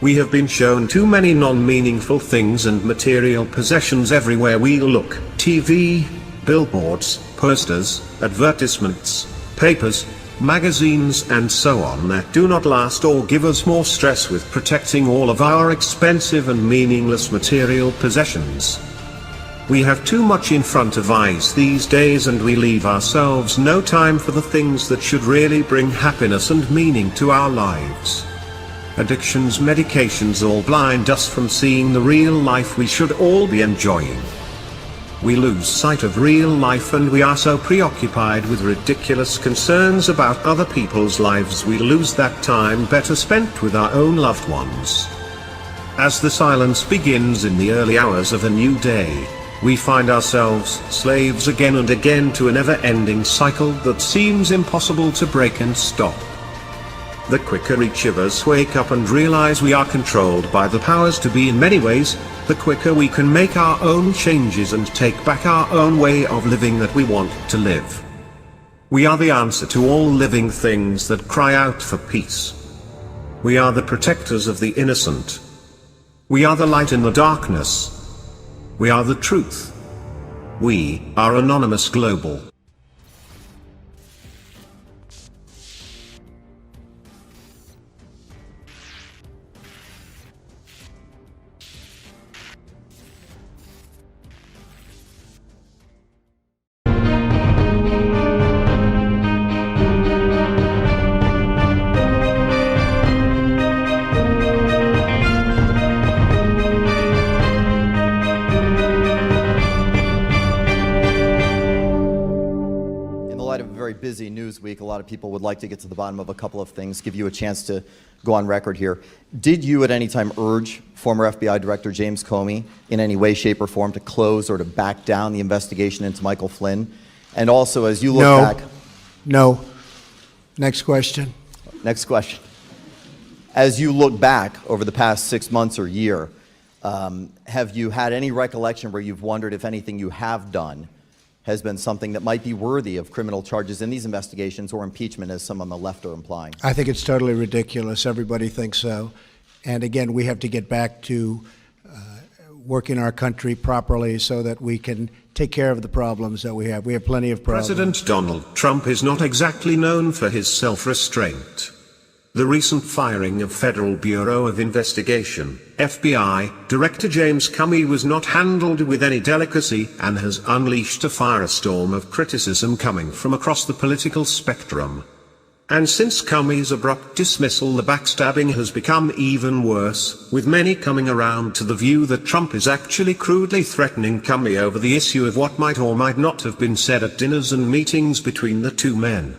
We have been shown too many non-meaningful things and material possessions everywhere we look: TV, billboards, posters, advertisements, papers, magazines and so on, that do not last or give us more stress with protecting all of our expensive and meaningless material possessions. We have too much in front of eyes these days, and we leave ourselves no time for the things that should really bring happiness and meaning to our lives. Addictions, medications all blind us from seeing the real life we should all be enjoying. We lose sight of real life, and we are so preoccupied with ridiculous concerns about other people's lives we lose that time better spent with our own loved ones. As the silence begins in the early hours of a new day, We find ourselves slaves again and again to a never-ending cycle that seems impossible to break and stop. The quicker each of us wake up and realize we are controlled by the powers to be in many ways, the quicker we can make our own changes and take back our own way of living that we want to live. We are the answer to all living things that cry out for peace. We are the protectors of the innocent. We are the light in the darkness. We are the truth. We are Anonymous Global. Busy news week. A lot of people would like to get to the bottom of a couple of things, give you a chance to go on record here. Did you at any time urge former FBI Director James Comey in any way, shape, or form to close or to back down the investigation into Michael Flynn? And also, as you look back... No. Next question. Next question. As you look back over the past 6 months or year, have you had any recollection where you've wondered if anything you have done has been something that might be worthy of criminal charges in these investigations or impeachment, as some on the left are implying? I think it's totally ridiculous. Everybody thinks so. And again, we have to get back to working our country properly so that we can take care of the problems that we have. We have plenty of problems. President Donald Trump is not exactly known for his self-restraint. The recent firing of Federal Bureau of Investigation, FBI, Director James Comey was not handled with any delicacy and has unleashed a firestorm of criticism coming from across the political spectrum. And since Comey's abrupt dismissal, the backstabbing has become even worse, with many coming around to the view that Trump is actually crudely threatening Comey over the issue of what might or might not have been said at dinners and meetings between the two men.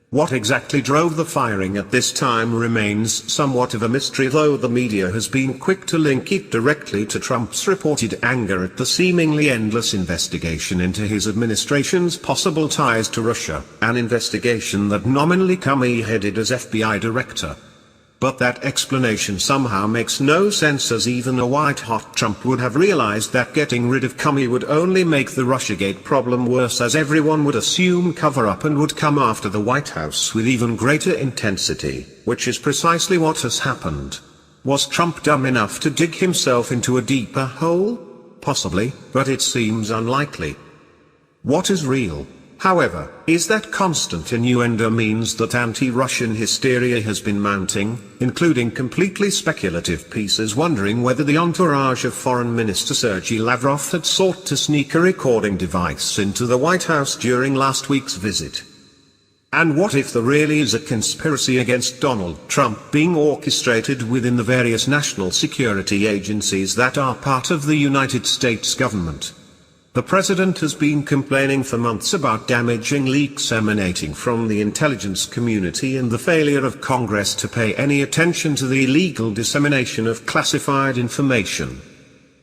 What exactly drove the firing at this time remains somewhat of a mystery, though the media has been quick to link it directly to Trump's reported anger at the seemingly endless investigation into his administration's possible ties to Russia, an investigation that nominally Comey headed as FBI director. But that explanation somehow makes no sense, as even a white-hot Trump would have realized that getting rid of Comey would only make the Russiagate problem worse, as everyone would assume cover-up and would come after the White House with even greater intensity, which is precisely what has happened. Was Trump dumb enough to dig himself into a deeper hole? Possibly, but it seems unlikely. What is real, however, is that constant innuendo means that anti-Russian hysteria has been mounting, including completely speculative pieces wondering whether the entourage of Foreign Minister Sergei Lavrov had sought to sneak a recording device into the White House during last week's visit. And what if there really is a conspiracy against Donald Trump being orchestrated within the various national security agencies that are part of the United States government? The president has been complaining for months about damaging leaks emanating from the intelligence community and the failure of Congress to pay any attention to the illegal dissemination of classified information.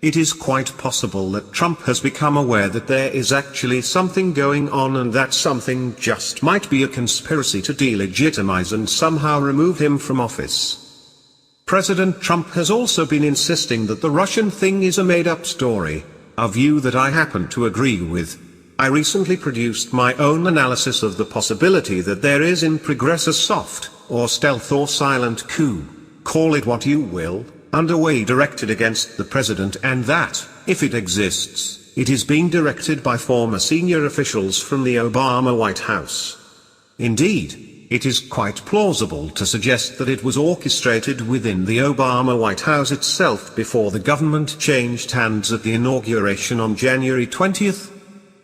It is quite possible that Trump has become aware that there is actually something going on, and that something just might be a conspiracy to delegitimize and somehow remove him from office. President Trump has also been insisting that the Russian thing is a made-up story, a view that I happen to agree with. I recently produced my own analysis of the possibility that there is in progress a soft, or stealth or silent coup, call it what you will, underway directed against the president, and that, if it exists, it is being directed by former senior officials from the Obama White House. Indeed, it is quite plausible to suggest that it was orchestrated within the Obama White House itself before the government changed hands at the inauguration on January 20th.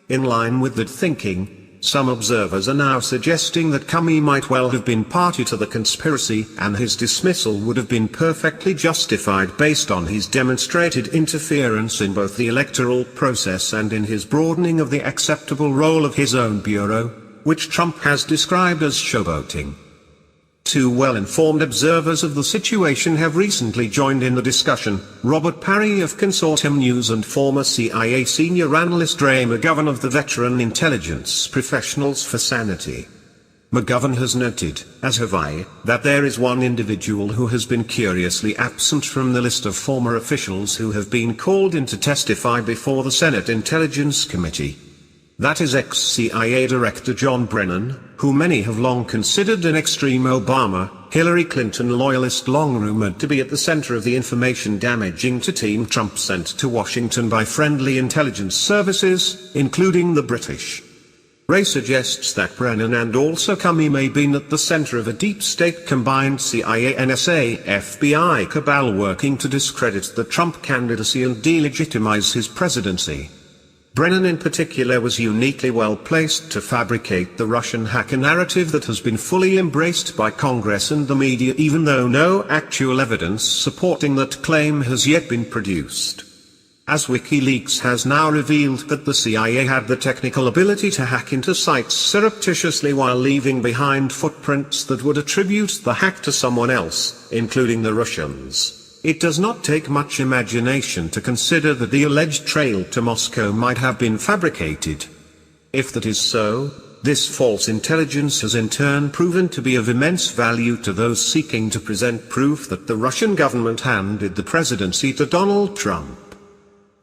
In line with that thinking, some observers are now suggesting that Comey might well have been party to the conspiracy, and his dismissal would have been perfectly justified based on his demonstrated interference in both the electoral process and in his broadening of the acceptable role of his own bureau, which Trump has described as showboating. Two well-informed observers of the situation have recently joined in the discussion: Robert Parry of Consortium News and former CIA senior analyst Ray McGovern of the Veteran Intelligence Professionals for Sanity. McGovern has noted, as have I, that there is one individual who has been curiously absent from the list of former officials who have been called in to testify before the Senate Intelligence Committee. That is ex-CIA Director John Brennan, who many have long considered an extreme Obama, Hillary Clinton loyalist, long rumored to be at the center of the information damaging to Team Trump sent to Washington by friendly intelligence services, including the British. Ray suggests that Brennan and also Comey may have been at the center of a deep state combined CIA, NSA, FBI cabal working to discredit the Trump candidacy and delegitimize his presidency. Brennan in particular was uniquely well placed to fabricate the Russian hacker narrative that has been fully embraced by Congress and the media, even though no actual evidence supporting that claim has yet been produced. As WikiLeaks has now revealed that the CIA had the technical ability to hack into sites surreptitiously while leaving behind footprints that would attribute the hack to someone else, including the Russians. It does not take much imagination to consider that the alleged trail to Moscow might have been fabricated. If that is so, this false intelligence has in turn proven to be of immense value to those seeking to present proof that the Russian government handed the presidency to Donald Trump.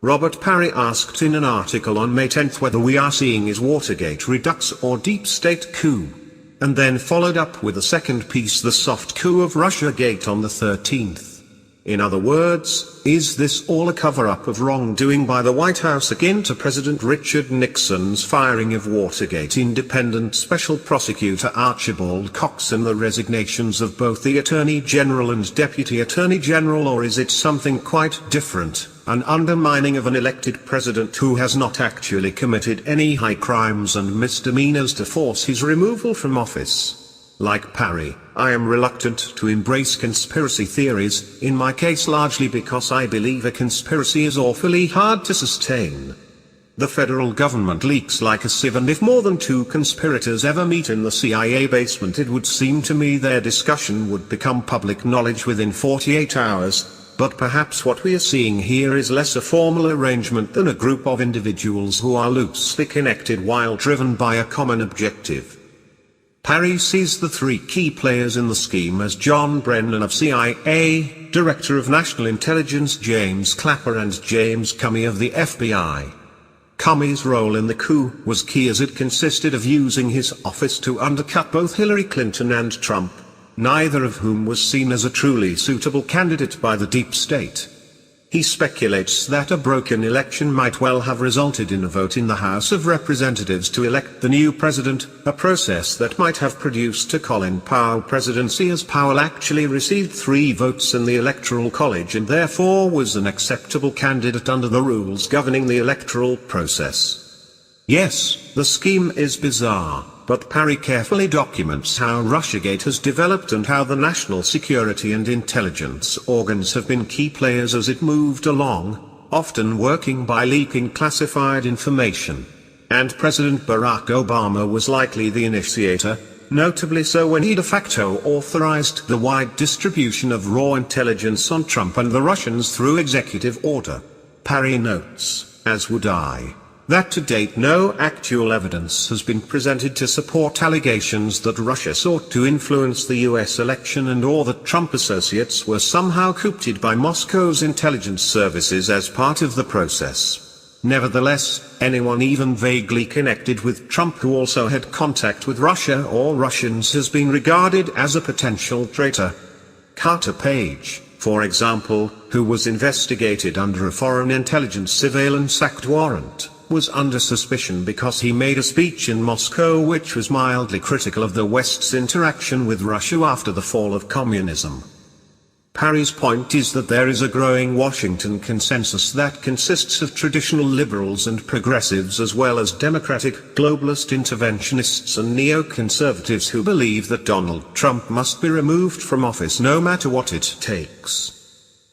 Robert Parry asked in an article on May 10 whether we are seeing is Watergate redux or deep state coup, and then followed up with a second piece, the soft coup of Russiagate on the 13th. In other words, is this all a cover-up of wrongdoing by the White House akin to President Richard Nixon's firing of Watergate independent Special Prosecutor Archibald Cox and the resignations of both the Attorney General and Deputy Attorney General, or is it something quite different, an undermining of an elected president who has not actually committed any high crimes and misdemeanors to force his removal from office? Like Parry, I am reluctant to embrace conspiracy theories, in my case largely because I believe a conspiracy is awfully hard to sustain. The federal government leaks like a sieve, and if more than two conspirators ever meet in the CIA basement, it would seem to me their discussion would become public knowledge within 48 hours. But perhaps what we are seeing here is less a formal arrangement than a group of individuals who are loosely connected while driven by a common objective. Parry sees the three key players in the scheme as John Brennan of CIA, Director of National Intelligence James Clapper, and James Comey of the FBI. Comey's role in the coup was key, as it consisted of using his office to undercut both Hillary Clinton and Trump, neither of whom was seen as a truly suitable candidate by the deep state. He speculates that a broken election might well have resulted in a vote in the House of Representatives to elect the new president, a process that might have produced a Colin Powell presidency, as Powell actually received 3 votes in the Electoral College and therefore was an acceptable candidate under the rules governing the electoral process. Yes, the scheme is bizarre, but Parry carefully documents how Russiagate has developed and how the national security and intelligence organs have been key players as it moved along, often working by leaking classified information. And President Barack Obama was likely the initiator, notably so when he de facto authorized the wide distribution of raw intelligence on Trump and the Russians through executive order. Parry notes, as would I, that to date no actual evidence has been presented to support allegations that Russia sought to influence the US election and or that Trump associates were somehow coopted by Moscow's intelligence services as part of the process. Nevertheless, anyone even vaguely connected with Trump who also had contact with Russia or Russians has been regarded as a potential traitor. Carter Page, for example, who was investigated under a Foreign Intelligence Surveillance Act warrant, was under suspicion because he made a speech in Moscow which was mildly critical of the West's interaction with Russia after the fall of communism. Parry's point is that there is a growing Washington consensus that consists of traditional liberals and progressives as well as democratic, globalist interventionists and neoconservatives who believe that Donald Trump must be removed from office no matter what it takes.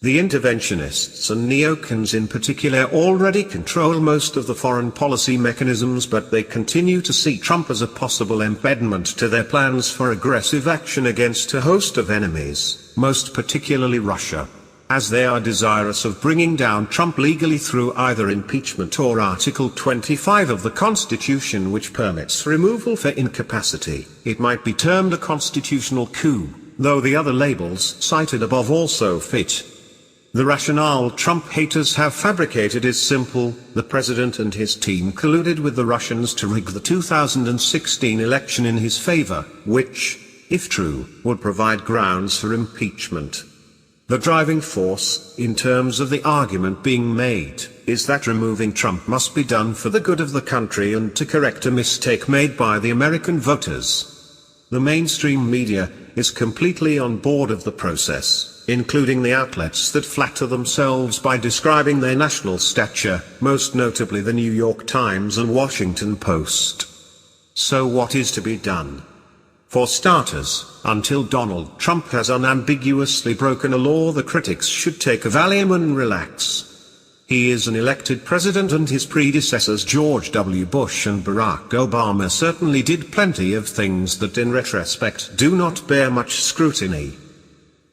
The interventionists and neocons in particular already control most of the foreign policy mechanisms, but they continue to see Trump as a possible embedment to their plans for aggressive action against a host of enemies, most particularly Russia, as they are desirous of bringing down Trump legally through either impeachment or Article 25 of the Constitution, which permits removal for incapacity. It might be termed a constitutional coup, though the other labels cited above also fit. The rationale Trump haters have fabricated is simple: the president and his team colluded with the Russians to rig the 2016 election in his favor, which, if true, would provide grounds for impeachment. The driving force, in terms of the argument being made, is that removing Trump must be done for the good of the country and to correct a mistake made by the American voters. The mainstream media is completely on board of the process, including the outlets that flatter themselves by describing their national stature, most notably the New York Times and Washington Post. So what is to be done? For starters, until Donald Trump has unambiguously broken a law, the critics should take a Valium and relax. He is an elected president, and his predecessors George W. Bush and Barack Obama certainly did plenty of things that in retrospect do not bear much scrutiny.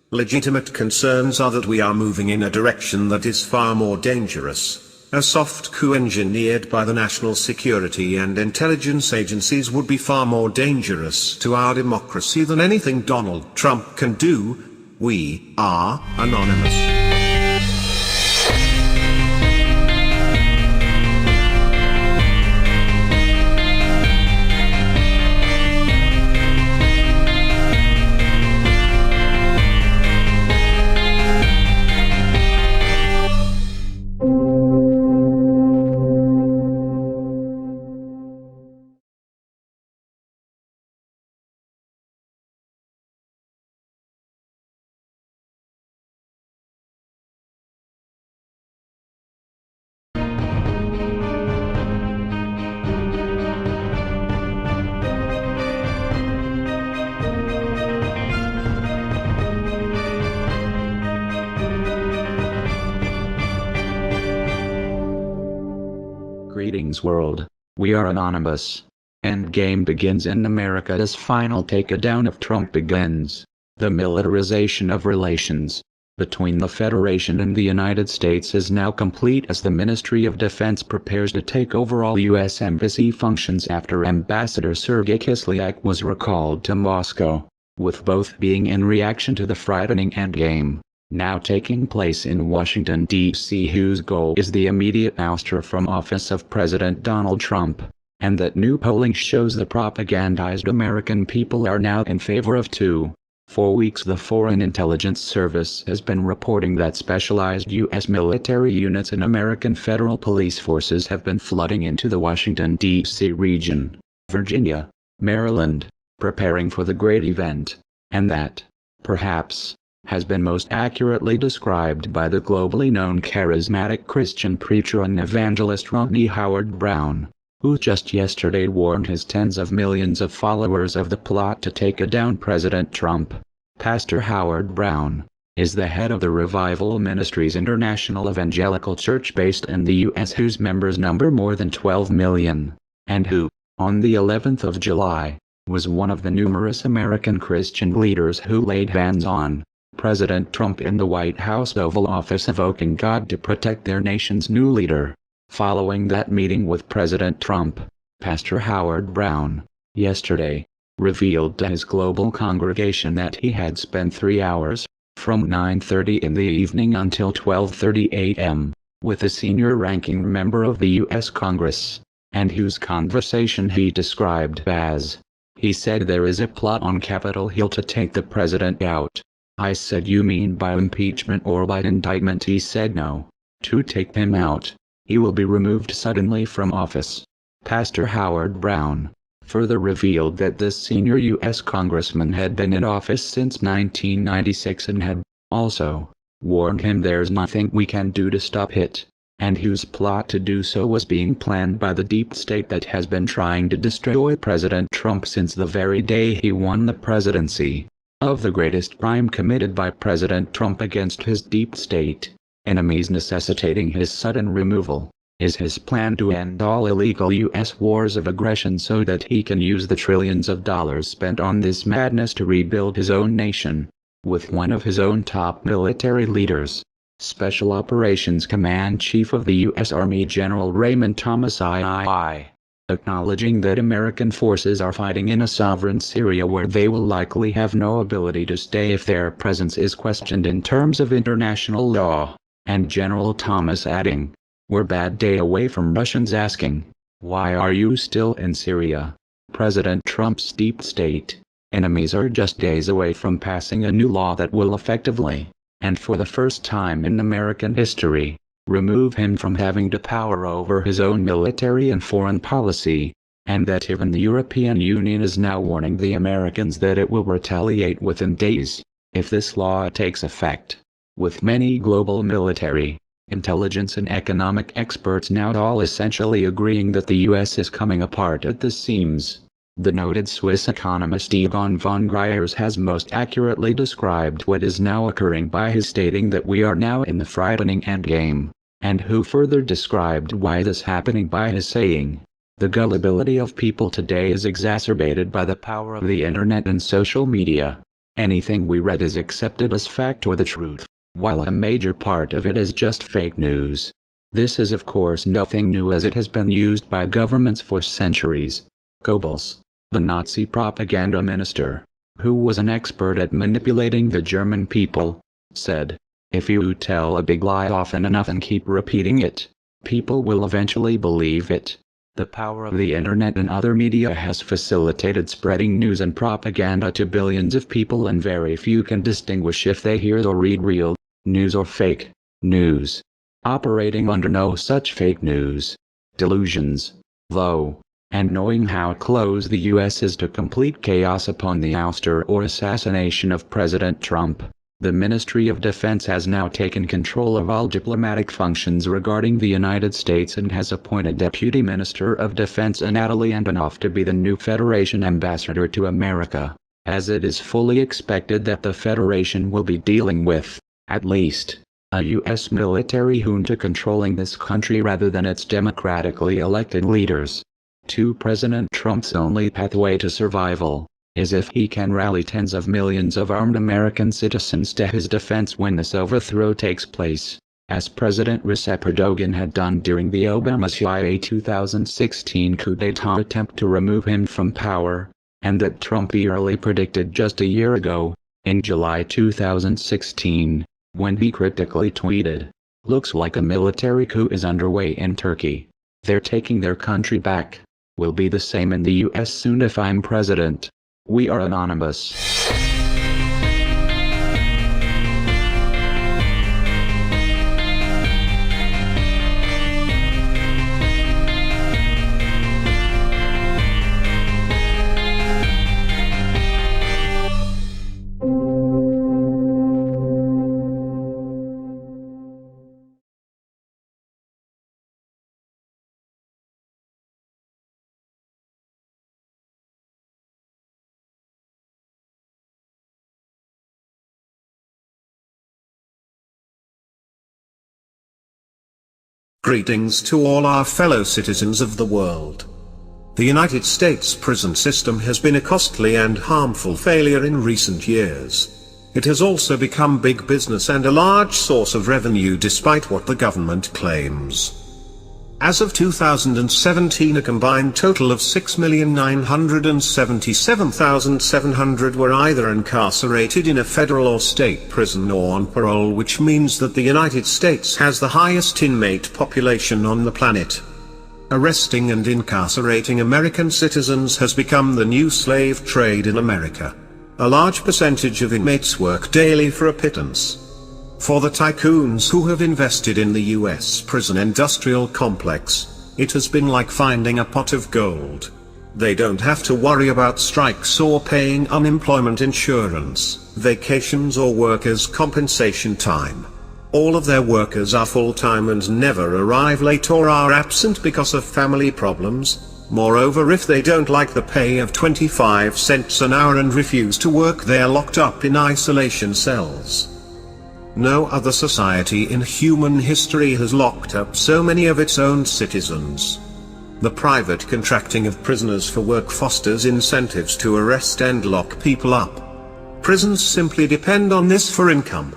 Legitimate concerns are that we are moving in a direction that is far more dangerous. A soft coup engineered by the national security and intelligence agencies would be far more dangerous to our democracy than anything Donald Trump can do. We are anonymous. Greetings world, we are anonymous. Endgame begins and America's final takedown of Trump begins. The militarization of relations between the Federation and the United States is now complete as the Ministry of Defense prepares to take over all U.S. embassy functions after Ambassador Sergei Kislyak was recalled to Moscow, with both being in reaction to the frightening endgame now taking place in Washington, D.C., whose goal is the immediate ouster from office of President Donald Trump, and that new polling shows the propagandized American people are now in favor of too. For weeks the Foreign Intelligence Service has been reporting that specialized U.S. military units and American federal police forces have been flooding into the Washington, D.C. region, Virginia, Maryland, preparing for the great event, and that, perhaps, has been most accurately described by the globally known charismatic Christian preacher and evangelist Rodney Howard-Browne, who just yesterday warned his tens of millions of followers of the plot to take down President Trump. Pastor Howard-Browne is the head of the Revival Ministries International Evangelical Church based in the U.S., whose members number more than 12 million, and who, on the 11th of July, was one of the numerous American Christian leaders who laid hands on President Trump in the White House Oval Office, invoking God to protect their nation's new leader. Following that meeting with President Trump, Pastor Howard-Browne, yesterday, revealed to his global congregation that he had spent 3 hours, from 9:30 in the evening until 12:30 a.m., with a senior-ranking member of the U.S. Congress, and whose conversation he described as, he said, "There is a plot on Capitol Hill to take the president out." I said, "You mean by impeachment or by indictment?" He said, "No. To take him out. He will be removed suddenly from office." Pastor Howard-Browne further revealed that this senior U.S. congressman had been in office since 1996 and had, also, warned him there's nothing we can do to stop it, and whose plot to do so was being planned by the deep state that has been trying to destroy President Trump since the very day he won the presidency. of the greatest crime committed by President Trump against his deep state enemies necessitating his sudden removal, is his plan to end all illegal U.S. wars of aggression so that he can use the trillions of dollars spent on this madness to rebuild his own nation, with one of his own top military leaders, Special Operations Command Chief of the U.S. Army General Raymond Thomas III, acknowledging that American forces are fighting in a sovereign Syria where they will likely have no ability to stay if their presence is questioned in terms of international law, and General Thomas adding, "We're bad day away from Russians asking, why are you still in Syria?" President Trump's deep state enemies are just days away from passing a new law that will effectively, and for the first time in American history, remove him from having the power over his own military and foreign policy, and that even the European Union is now warning the Americans that it will retaliate within days, if this law takes effect, with many global military, intelligence and economic experts now all essentially agreeing that the U.S. is coming apart at the seams. The noted Swiss economist Egon von Greyerz has most accurately described what is now occurring by his stating that we are now in the frightening endgame, and who further described why this happening by his saying, "The gullibility of people today is exacerbated by the power of the internet and social media. Anything we read is accepted as fact or the truth, while a major part of it is just fake news. This is of course nothing new as it has been used by governments for centuries." Goebbels, the Nazi propaganda minister, who was an expert at manipulating the German people, said, "If you tell a big lie often enough and keep repeating it, people will eventually believe it." The power of the internet and other media has facilitated spreading news and propaganda to billions of people, and very few can distinguish if they hear or read real news or fake news. Operating under no such fake news delusions, though, and knowing how close the U.S. is to complete chaos upon the ouster or assassination of President Trump, the Ministry of Defense has now taken control of all diplomatic functions regarding the United States and has appointed Deputy Minister of Defense Natalie Antonoff to be the new Federation Ambassador to America, as it is fully expected that the Federation will be dealing with, at least, a U.S. military junta controlling this country rather than its democratically elected leaders. To President Trump's only pathway to survival is if he can rally tens of millions of armed American citizens to his defense when this overthrow takes place, as President Recep Erdogan had done during the Obama-CIA 2016 coup d'etat attempt to remove him from power, and that Trump early predicted just a year ago, in July 2016, when he critically tweeted, "Looks like a military coup is underway in Turkey. They're taking their country back. Will be the same in the U.S. soon if I'm president. We are anonymous." Greetings to all our fellow citizens of the world. The United States prison system has been a costly and harmful failure in recent years. It has also become big business and a large source of revenue despite what the government claims. As of 2017, a combined total of 6,977,700 were either incarcerated in a federal or state prison or on parole, which means that the United States has the highest inmate population on the planet. Arresting and incarcerating American citizens has become the new slave trade in America. A large percentage of inmates work daily for a pittance. For the tycoons who have invested in the U.S. prison industrial complex, it has been like finding a pot of gold. They don't have to worry about strikes or paying unemployment insurance, vacations or workers' compensation time. All of their workers are full-time and never arrive late or are absent because of family problems. Moreover, if they don't like the pay of 25 cents an hour and refuse to work, they are locked up in isolation cells. No other society in human history has locked up so many of its own citizens. The private contracting of prisoners for work fosters incentives to arrest and lock people up. Prisons simply depend on this for income.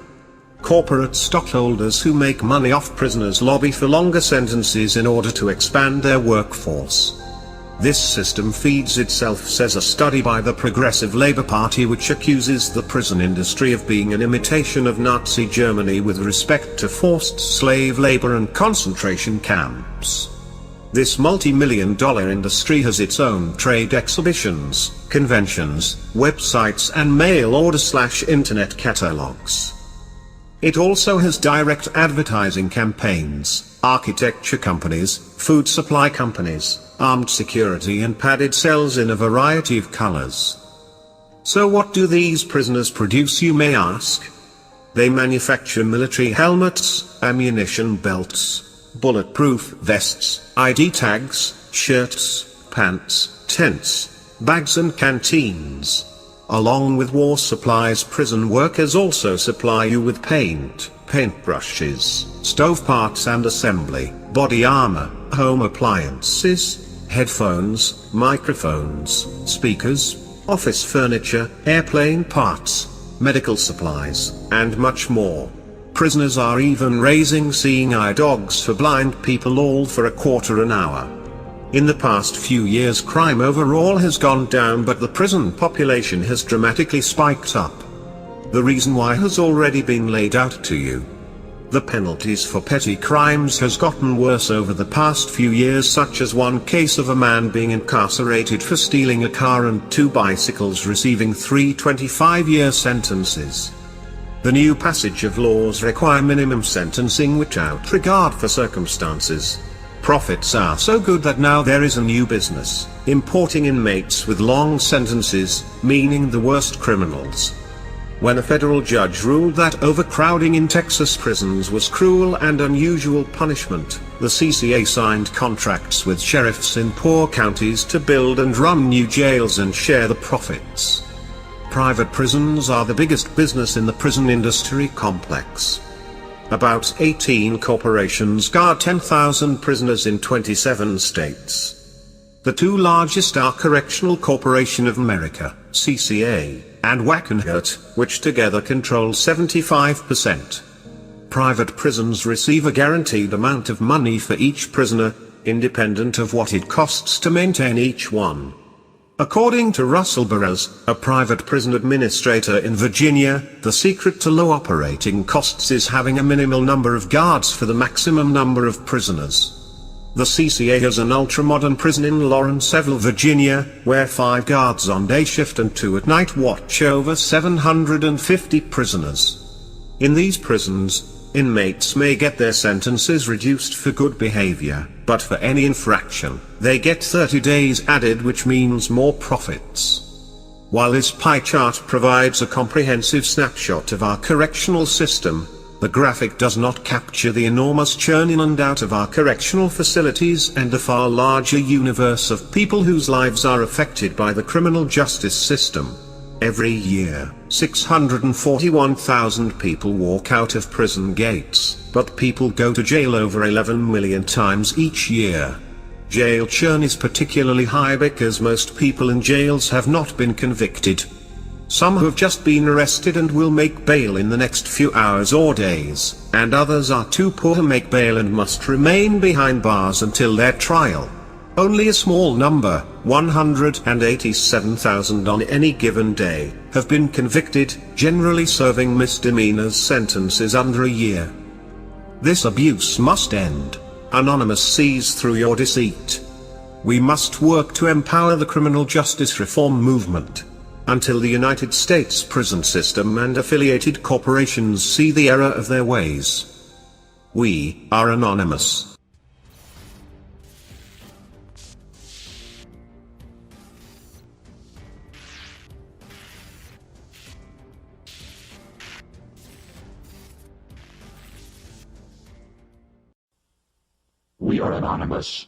Corporate stockholders who make money off prisoners lobby for longer sentences in order to expand their workforce. This system feeds itself, says a study by the Progressive Labour Party, which accuses the prison industry of being an imitation of Nazi Germany with respect to forced slave labour and concentration camps. This multi-million-dollar industry has its own trade exhibitions, conventions, websites and mail-order/internet catalogs. It also has direct advertising campaigns, architecture companies, food supply companies, armed security and padded cells in a variety of colors. So what do these prisoners produce, you may ask? They manufacture military helmets, ammunition belts, bulletproof vests, ID tags, shirts, pants, tents, bags and canteens. Along with war supplies, prison workers also supply you with paint, paintbrushes, stove parts and assembly, body armor, home appliances, headphones, microphones, speakers, office furniture, airplane parts, medical supplies, and much more. Prisoners are even raising seeing eye dogs for blind people, all for a quarter an hour. In the past few years, crime overall has gone down, but the prison population has dramatically spiked up. The reason why has already been laid out to you. The penalties for petty crimes has gotten worse over the past few years, such as one case of a man being incarcerated for stealing a car and 2 bicycles receiving 3 25-year sentences. The new passage of laws require minimum sentencing without regard for circumstances. Profits are so good that now there is a new business, importing inmates with long sentences, meaning the worst criminals. When a federal judge ruled that overcrowding in Texas prisons was cruel and unusual punishment, the CCA signed contracts with sheriffs in poor counties to build and run new jails and share the profits. Private prisons are the biggest business in the prison industry complex. About 18 corporations guard 10,000 prisoners in 27 states. The 2 largest are Correctional Corporation of America, CCA, and Wackenhut, which together control 75%. Private prisons receive a guaranteed amount of money for each prisoner, independent of what it costs to maintain each one. According to Russell Burroughs, a private prison administrator in Virginia, the secret to low operating costs is having a minimal number of guards for the maximum number of prisoners. The CCA has an ultra-modern prison in Lawrenceville, Virginia, where 5 guards on day shift and 2 at night watch over 750 prisoners. In these prisons, inmates may get their sentences reduced for good behavior, but for any infraction, they get 30 days added, which means more profits. While this pie chart provides a comprehensive snapshot of our correctional system, the graphic does not capture the enormous churn in and out of our correctional facilities and the far larger universe of people whose lives are affected by the criminal justice system. Every year, 641,000 people walk out of prison gates, but people go to jail over 11 million times each year. Jail churn is particularly high because most people in jails have not been convicted. Some have just been arrested and will make bail in the next few hours or days, and others are too poor to make bail and must remain behind bars until their trial. Only a small number, 187,000 on any given day, have been convicted, generally serving misdemeanors sentences under a year. This abuse must end. Anonymous sees through your deceit. We must work to empower the criminal justice reform movement. Until the United States prison system and affiliated corporations see the error of their ways. We are anonymous. We are anonymous.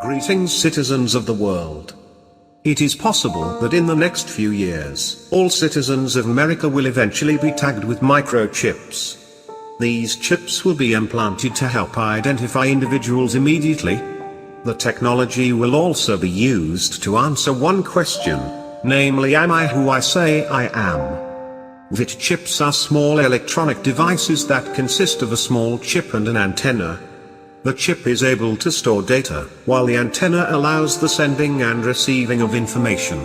Greetings, citizens of the world. It is possible that in the next few years, all citizens of America will eventually be tagged with microchips. These chips will be implanted to help identify individuals immediately. The technology will also be used to answer one question, namely, am I who I say I am? VIT chips are small electronic devices that consist of a small chip and an antenna. The chip is able to store data, while the antenna allows the sending and receiving of information.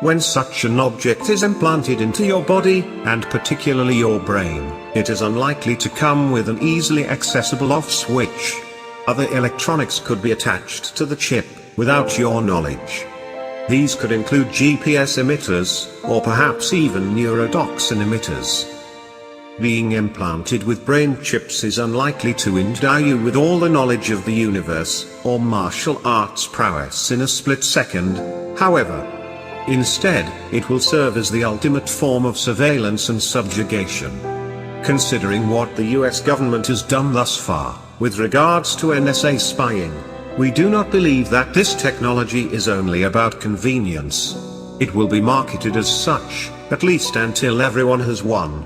When such an object is implanted into your body, and particularly your brain, it is unlikely to come with an easily accessible off switch. Other electronics could be attached to the chip, without your knowledge. These could include GPS emitters, or perhaps even neurotoxin emitters. Being implanted with brain chips is unlikely to endow you with all the knowledge of the universe, or martial arts prowess in a split second, however. Instead, it will serve as the ultimate form of surveillance and subjugation. Considering what the US government has done thus far, with regards to NSA spying, we do not believe that this technology is only about convenience. It will be marketed as such, at least until everyone has won.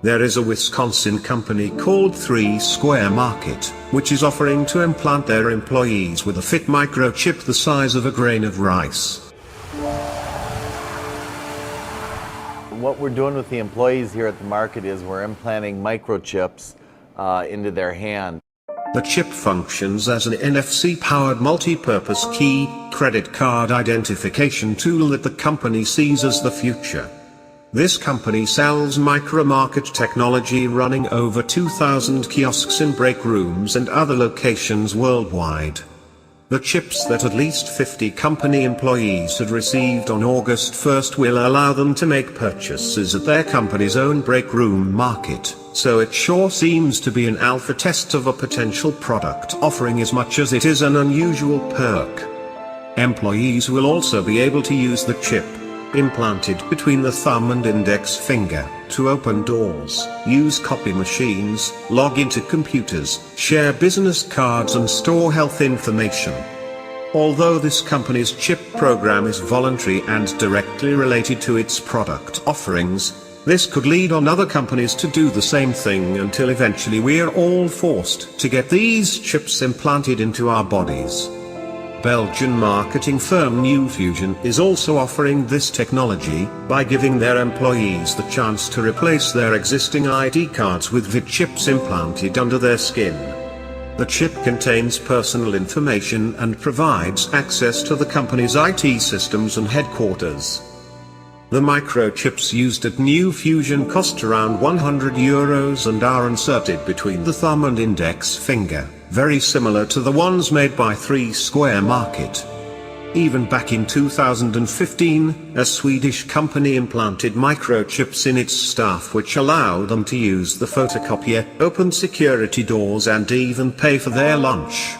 There is a Wisconsin company called 3 Square Market, which is offering to implant their employees with a fit microchip the size of a grain of rice. What we're doing with the employees here at the market is we're implanting microchips into their hand. The chip functions as an NFC-powered multi-purpose key credit card identification tool that the company sees as the future. This company sells micro-market technology running over 2,000 kiosks in break rooms and other locations worldwide. The chips that at least 50 company employees had received on August 1st will allow them to make purchases at their company's own break room market, so it sure seems to be an alpha test of a potential product offering as much as it is an unusual perk. Employees will also be able to use the chip, implanted between the thumb and index finger, to open doors, use copy machines, log into computers, share business cards and store health information. Although this company's chip program is voluntary and directly related to its product offerings, this could lead on other companies to do the same thing until eventually we're all forced to get these chips implanted into our bodies. Belgian marketing firm New Fusion is also offering this technology by giving their employees the chance to replace their existing ID cards with VIT chips implanted under their skin. The chip contains personal information and provides access to the company's IT systems and headquarters. The microchips used at New Fusion cost around €100 and are inserted between the thumb and index finger, very similar to the ones made by 3 Square Market. Even back in 2015, a Swedish company implanted microchips in its staff which allow them to use the photocopier, open security doors and even pay for their lunch.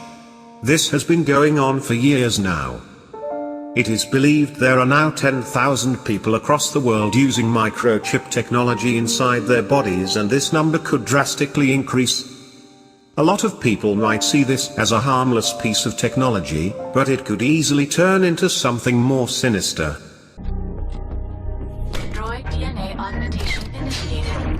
This has been going on for years now. It is believed there are now 10,000 people across the world using microchip technology inside their bodies, and this number could drastically increase. A lot of people might see this as a harmless piece of technology, but it could easily turn into something more sinister. Droid DNA augmentation initiated.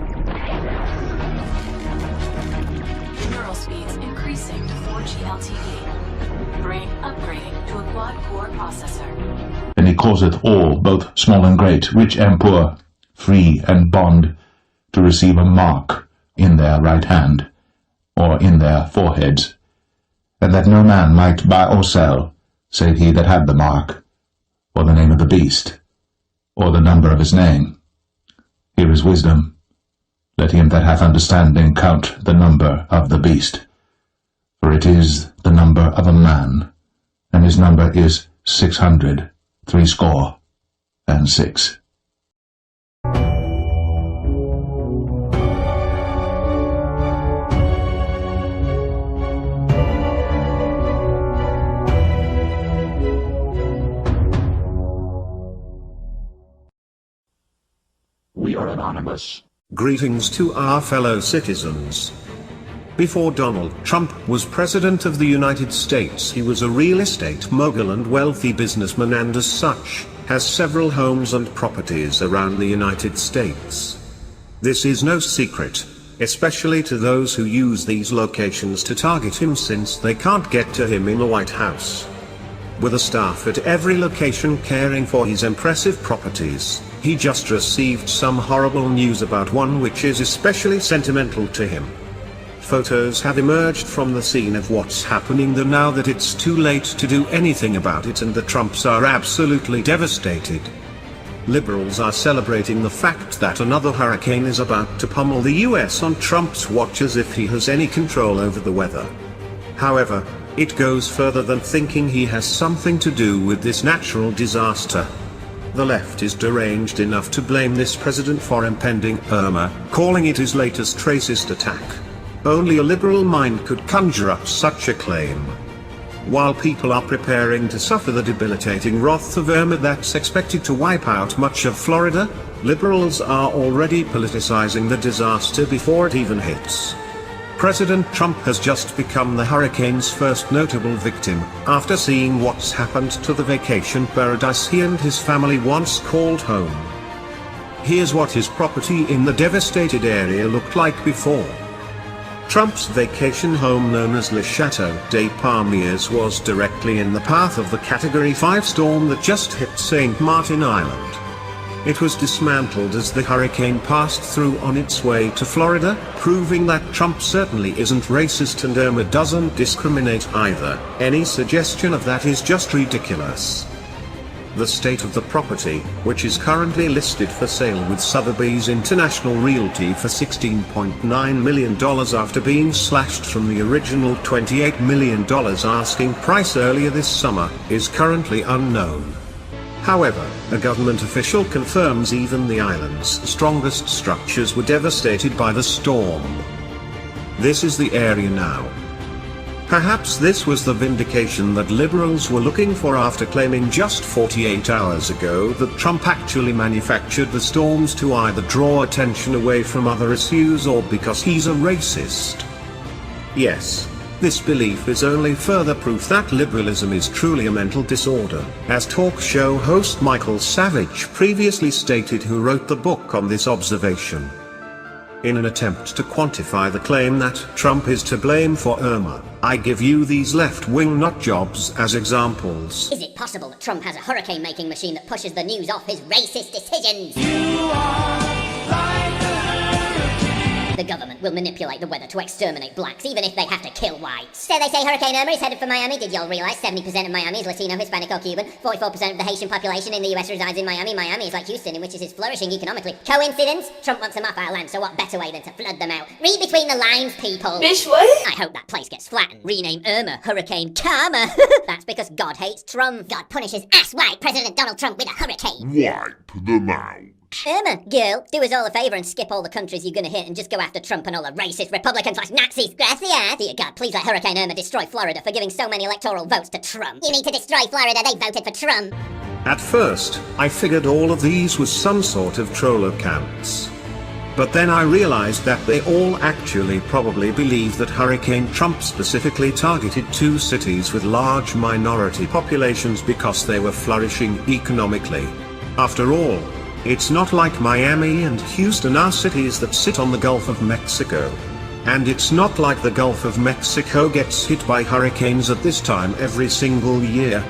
Neural speeds increasing to 4G LTE. Brain upgrading to a quad-core processor. And he causeth all, both small and great, rich and poor, free and bond, to receive a mark in their right hand, or in their foreheads, and that no man might buy or sell, save he that had the mark, or the name of the beast, or the number of his name. Here is wisdom. Let him that hath understanding count the number of the beast, for it is the number of a man, and his number is 666. We are anonymous. Greetings to our fellow citizens. Before Donald Trump was President of the United States, he was a real estate mogul and wealthy businessman, and as such, has several homes and properties around the United States. This is no secret, especially to those who use these locations to target him, since they can't get to him in the White House. With a staff at every location caring for his impressive properties, he just received some horrible news about one which is especially sentimental to him. Photos have emerged from the scene of what's happening there now that it's too late to do anything about it, and the Trumps are absolutely devastated. Liberals are celebrating the fact that another hurricane is about to pummel the US on Trump's watch, as if he has any control over the weather. However, it goes further than thinking he has something to do with this natural disaster. The left is deranged enough to blame this president for impending Irma, calling it his latest racist attack. Only a liberal mind could conjure up such a claim. While people are preparing to suffer the debilitating wrath of Irma that's expected to wipe out much of Florida, liberals are already politicizing the disaster before it even hits. President Trump has just become the hurricane's first notable victim, after seeing what's happened to the vacation paradise he and his family once called home. Here's what his property in the devastated area looked like before. Trump's vacation home, known as Le Chateau des Palmiers, was directly in the path of the Category 5 storm that just hit St. Martin Island. It was dismantled as the hurricane passed through on its way to Florida, proving that Trump certainly isn't racist and Irma doesn't discriminate either. Any suggestion of that is just ridiculous. The state of the property, which is currently listed for sale with Sotheby's International Realty for $16.9 million after being slashed from the original $28 million asking price earlier this summer, is currently unknown. However, a government official confirms even the island's strongest structures were devastated by the storm. This is the area now. Perhaps this was the vindication that liberals were looking for after claiming just 48 hours ago that Trump actually manufactured the storms to either draw attention away from other issues or because he's a racist. Yes, this belief is only further proof that liberalism is truly a mental disorder, as talk show host Michael Savage previously stated, who wrote the book on this observation. In an attempt to quantify the claim that Trump is to blame for Irma, I give you these left-wing nutjobs as examples. Is it possible that Trump has a hurricane-making machine that pushes the news off his racist decisions? The government will manipulate the weather to exterminate blacks, even if they have to kill whites. So they say Hurricane Irma is headed for Miami. Did y'all realize 70% of Miami is Latino, Hispanic or Cuban? 44% of the Haitian population in the US resides in Miami. Miami is like Houston, in which it is flourishing economically. Coincidence? Trump wants them off our land, so what better way than to flood them out? Read between the lines, people. Bitch, what? I hope that place gets flattened. Rename Irma Hurricane Karma. That's because God hates Trump. God punishes ass-white President Donald Trump with a hurricane. Wipe them out. Irma, girl, do us all a favour and skip all the countries you're gonna hit and just go after Trump and all the racist Republican/Nazis. Gracias. Dear God, please let Hurricane Irma destroy Florida for giving so many electoral votes to Trump. You need to destroy Florida, they voted for Trump. At first, I figured all of these was some sort of troll accounts. But then I realized that they all actually probably believe that Hurricane Trump specifically targeted two cities with large minority populations because they were flourishing economically. After all, it's not like Miami and Houston are cities that sit on the Gulf of Mexico. And it's not like the Gulf of Mexico gets hit by hurricanes at this time every single year.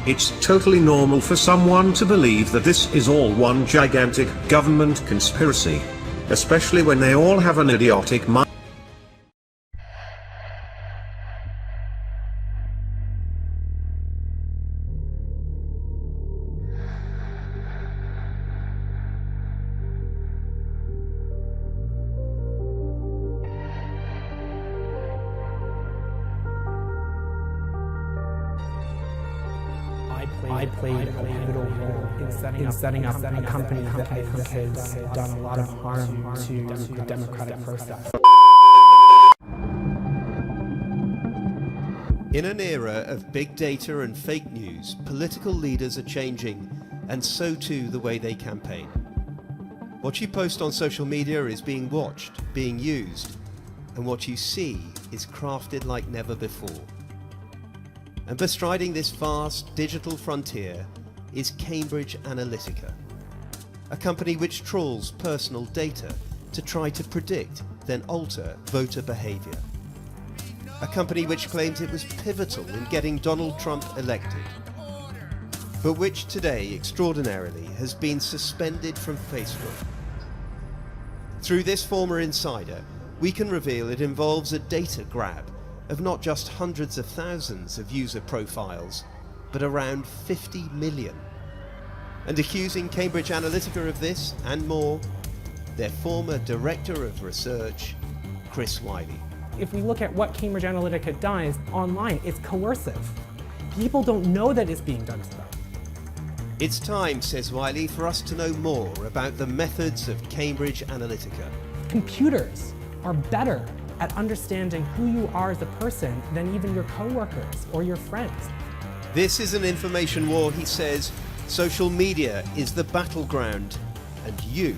It's totally normal for someone to believe that this is all one gigantic government conspiracy. Especially when they all have an idiotic mind. I played a pivotal role in setting up a company that I think has done a lot of harm to the democratic process. In an era of big data and fake news, political leaders are changing, and so too the way they campaign. What you post on social media is being watched, being used, and what you see is crafted like never before. And bestriding this vast digital frontier is Cambridge Analytica, a company which trawls personal data to try to predict, then alter voter behaviour. A company which claims it was pivotal in getting Donald Trump elected, but which today, extraordinarily, has been suspended from Facebook. Through this former insider, we can reveal it involves a data grab of not just hundreds of thousands of user profiles, but around 50 million. And accusing Cambridge Analytica of this and more, their former Director of Research, Chris Wylie. If we look at what Cambridge Analytica does online, it's coercive. People don't know that it's being done to them. It's time, says Wylie, for us to know more about the methods of Cambridge Analytica. Computers are better at understanding who you are as a person than even your coworkers or your friends. This is an information war, he says. Social media is the battleground, and you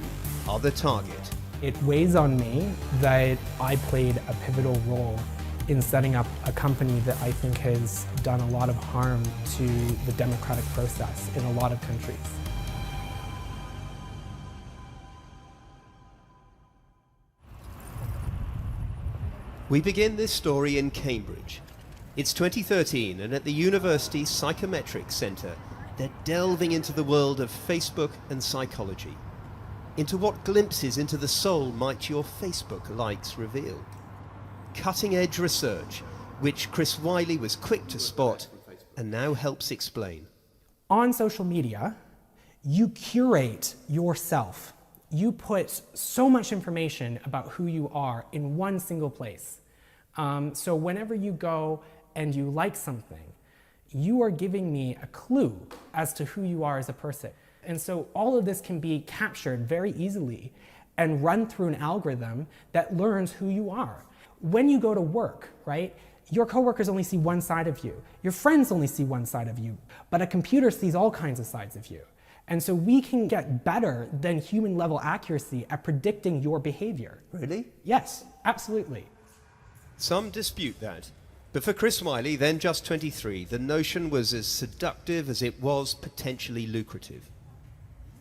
are the target. It weighs on me that I played a pivotal role in setting up a company that I think has done a lot of harm to the democratic process in a lot of countries. We begin this story in Cambridge. It's 2013, and at the university's Psychometrics Centre, they're delving into the world of Facebook and psychology. Into what glimpses into the soul might your Facebook likes reveal? Cutting-edge research, which Chris Wylie was quick to spot and now helps explain. On social media, you curate yourself. You put so much information about who you are in one single place. So whenever you go and you like something, you are giving me a clue as to who you are as a person. And so all of this can be captured very easily and run through an algorithm that learns who you are. When you go to work, right, your coworkers only see one side of you. Your friends only see one side of you. But a computer sees all kinds of sides of you. And so we can get better than human level accuracy at predicting your behavior. Really? Yes, absolutely. Some dispute that. But for Chris Wylie, then just 23, the notion was as seductive as it was potentially lucrative.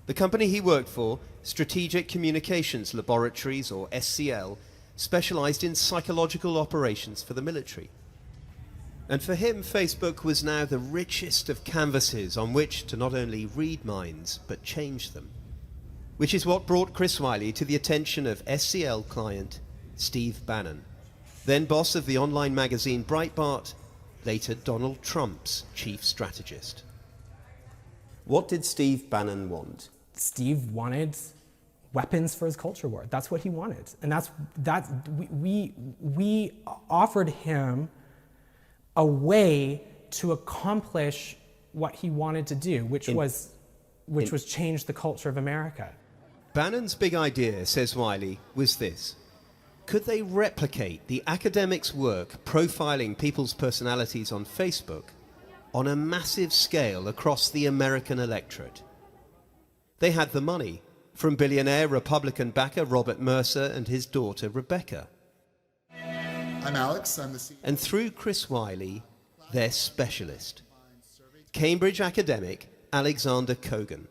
The company he worked for, Strategic Communications Laboratories, or SCL, specialized in psychological operations for the military. And for him, Facebook was now the richest of canvases on which to not only read minds, but change them. Which is what brought Chris Wylie to the attention of SCL client Steve Bannon, then boss of the online magazine Breitbart, later Donald Trump's chief strategist. What did Steve Bannon want? Steve wanted weapons for his culture war. That's what he wanted. And we offered him a way to accomplish what he wanted to do, which was change the culture of America. Bannon's big idea, says Wylie, was this. Could they replicate the academics' work profiling people's personalities on Facebook on a massive scale across the American electorate? They had the money from billionaire Republican backer Robert Mercer and his daughter Rebecca. I'm Alex, I'm the CEO. And through Chris Wylie, their specialist, Cambridge academic Alexander Kogan.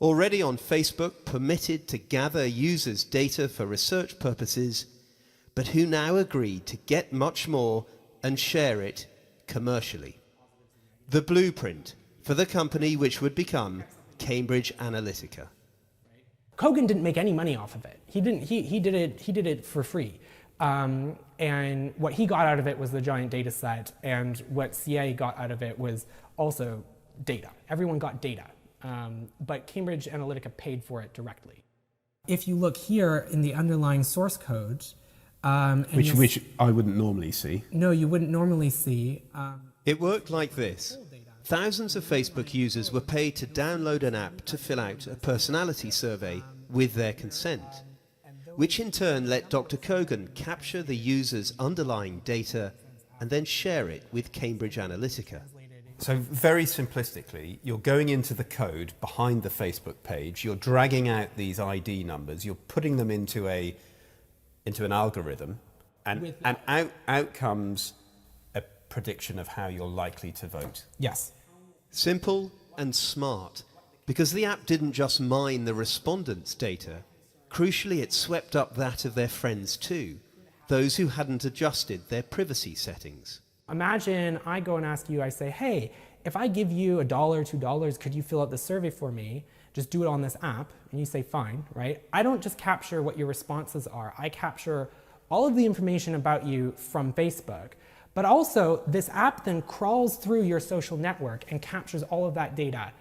Already on Facebook, permitted to gather users' data for research purposes, but who now agreed to get much more and share it commercially. The blueprint for the company which would become Cambridge Analytica. Kogan didn't make any money off of it. He did it for free. And what he got out of it was the giant data set, and what CA got out of it was also data. Everyone got data. But Cambridge Analytica paid for it directly. If you look here in the underlying source code, which I wouldn't normally see. No, you wouldn't normally see. It worked like this. Thousands of Facebook users were paid to download an app to fill out a personality survey with their consent, which in turn let Dr. Kogan capture the user's underlying data and then share it with Cambridge Analytica. So very simplistically, you're going into the code behind the Facebook page, you're dragging out these ID numbers, you're putting them into an algorithm, And out comes a prediction of how you're likely to vote. Yes. Simple and smart, because the app didn't just mine the respondents' data. Crucially, it swept up that of their friends too, those who hadn't adjusted their privacy settings. Imagine I go and ask you, I say, hey, if I give you $1, $2, could you fill out the survey for me? Just do it on this app. And you say, fine, right? I don't just capture what your responses are. I capture all of the information about you from Facebook. But also, this app then crawls through your social network and captures all of that data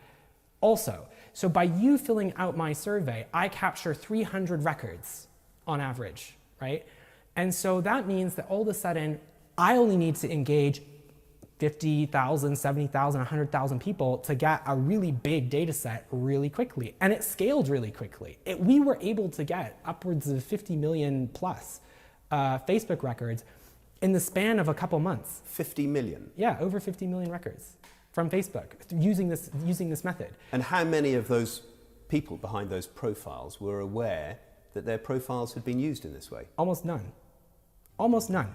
also. So by you filling out my survey, I capture 300 records on average, right? And so that means that all of a sudden, I only need to engage 50,000, 70,000, 100,000 people to get a really big data set really quickly. And it scaled really quickly. We were able to get upwards of 50 million plus Facebook records in the span of a couple months. 50 million? Yeah, over 50 million records from Facebook using this method. And how many of those people behind those profiles were aware that their profiles had been used in this way? Almost none. Almost none.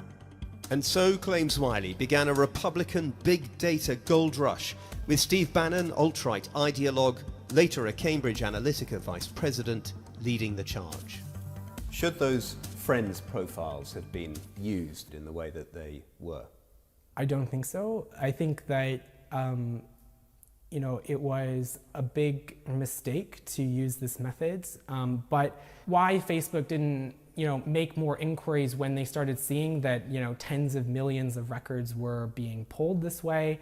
And so, claims Wiley, began a Republican big data gold rush, with Steve Bannon, alt-right ideologue, later a Cambridge Analytica vice president, leading the charge. Should those friends' profiles have been used in the way that they were? I don't think so. I think that it was a big mistake to use this method. But why Facebook didn't make more inquiries when they started seeing that tens of millions of records were being pulled this way,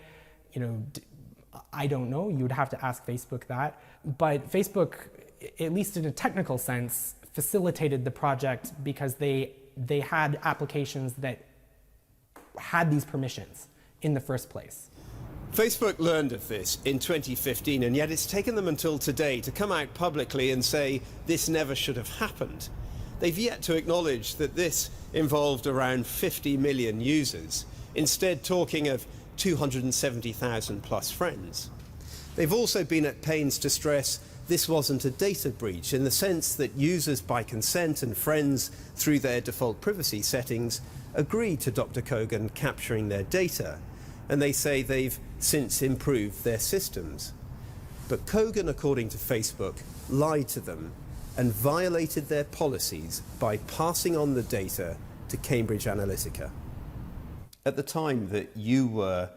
I don't know. You would have to ask Facebook that. But Facebook, at least in a technical sense, facilitated the project because they had applications that had these permissions in the first place. Facebook learned of this in 2015, and yet it's taken them until today to come out publicly and say this never should have happened. They've yet to acknowledge that this involved around 50 million users, instead talking of 270,000 plus friends. They've also been at pains to stress this wasn't a data breach in the sense that users by consent and friends through their default privacy settings agreed to Dr. Kogan capturing their data, and they say they've since improved their systems. But Kogan, according to Facebook, lied to them and violated their policies by passing on the data to Cambridge Analytica. At the time that you were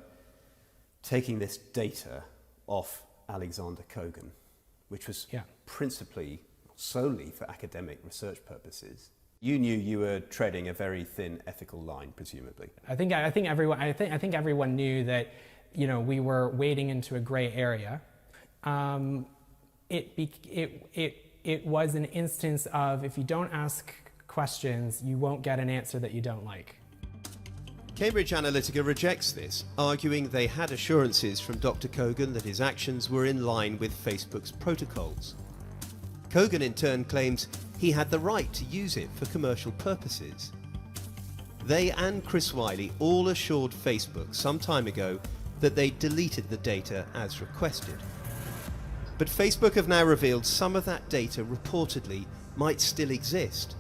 taking this data off Alexander Kogan, which was principally, solely for academic research purposes, you knew you were treading a very thin ethical line, presumably. I think everyone knew that we were wading into a gray area. It was an instance of if you don't ask questions, you won't get an answer that you don't like. Cambridge Analytica rejects this, arguing they had assurances from Dr. Kogan that his actions were in line with Facebook's protocols. Kogan in turn claims he had the right to use it for commercial purposes. They and Chris Wiley all assured Facebook some time ago that they deleted the data as requested. But Facebook have now revealed some of that data reportedly might still exist.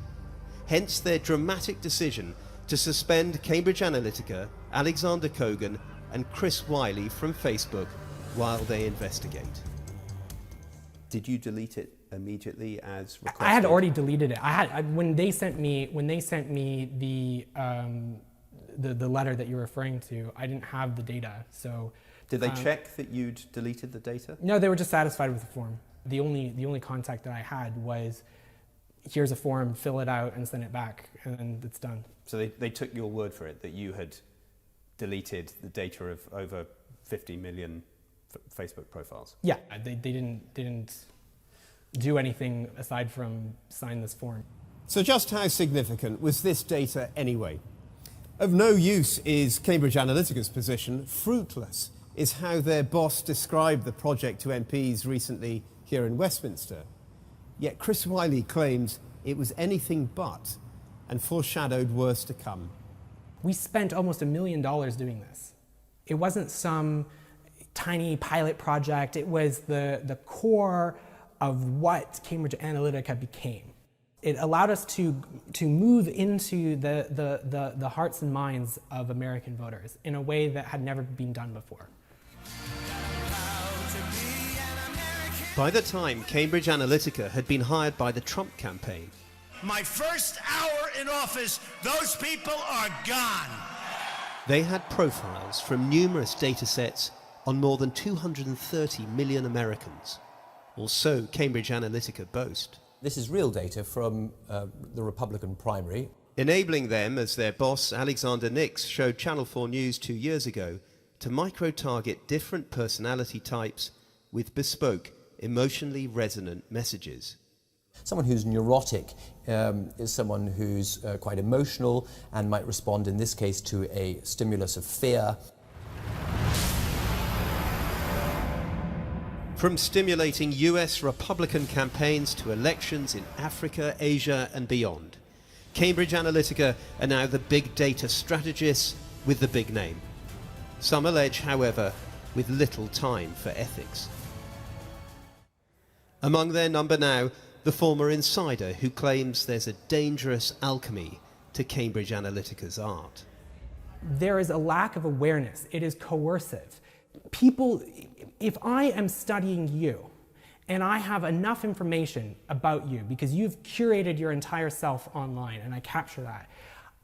Hence their dramatic decision to suspend Cambridge Analytica, Alexander Kogan, and Chris Wiley from Facebook while they investigate. Did you delete it immediately as requested? I had already deleted it. When they sent me the letter that you're referring to, I didn't have the data. So did they check that you'd deleted the data? No, they were just satisfied with the form. The only contact that I had was, here's a form, fill it out and send it back, and it's done. So they took your word for it that you had deleted the data of over 50 million Facebook profiles? Yeah, they didn't do anything aside from sign this form. So just how significant was this data anyway? Of no use is Cambridge Analytica's position. Fruitless is how their boss described the project to MPs recently here in Westminster. Yet Chris Wiley claims it was anything but, and foreshadowed worse to come. We spent almost $1 million doing this. It wasn't some tiny pilot project. It was the core of what Cambridge Analytica became. It allowed us to move into the hearts and minds of American voters in a way that had never been done before. By the time Cambridge Analytica had been hired by the Trump campaign, my first hour in office, those people are gone. They had profiles from numerous data sets on more than 230 million Americans, or so Cambridge Analytica boast. This is real data from the Republican primary. Enabling them, as their boss Alexander Nix showed Channel 4 News 2 years ago, to micro-target different personality types with bespoke, emotionally resonant messages. Someone who's neurotic is someone who's quite emotional and might respond in this case to a stimulus of fear. From stimulating US Republican campaigns to elections in Africa, Asia and beyond, Cambridge Analytica are now the big data strategists with the big name. Some allege, however, with little time for ethics. Among their number now, the former insider who claims there's a dangerous alchemy to Cambridge Analytica's art. There is a lack of awareness. It is coercive. People, if I am studying you and I have enough information about you because you've curated your entire self online and I capture that,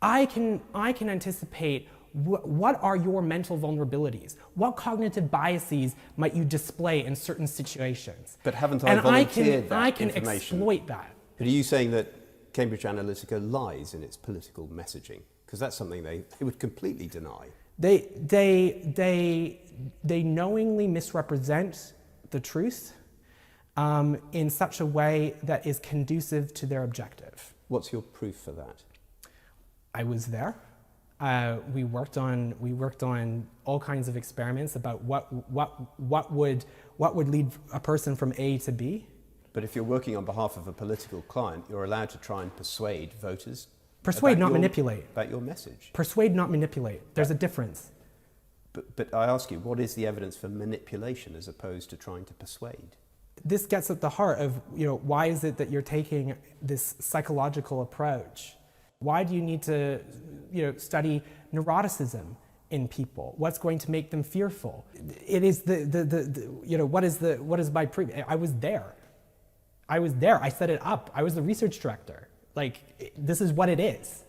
I can anticipate what are your mental vulnerabilities? What cognitive biases might you display in certain situations? But haven't I volunteered that I can information? Exploit that. But are you saying that Cambridge Analytica lies in its political messaging? Because that's something they would completely deny. They knowingly misrepresent the truth in such a way that is conducive to their objective. What's your proof for that? I was there. We worked on all kinds of experiments about what would lead a person from A to B. But if you're working on behalf of a political client, you're allowed to try and persuade voters. Persuade, not manipulate. About your message. Persuade, not manipulate. There's a difference. But I ask you, what is the evidence for manipulation as opposed to trying to persuade? This gets at the heart of, why is it that you're taking this psychological approach? Why do you need to, study neuroticism in people? What's going to make them fearful? It is what is my proof? I was there. I set it up. I was the research director. This is what it is.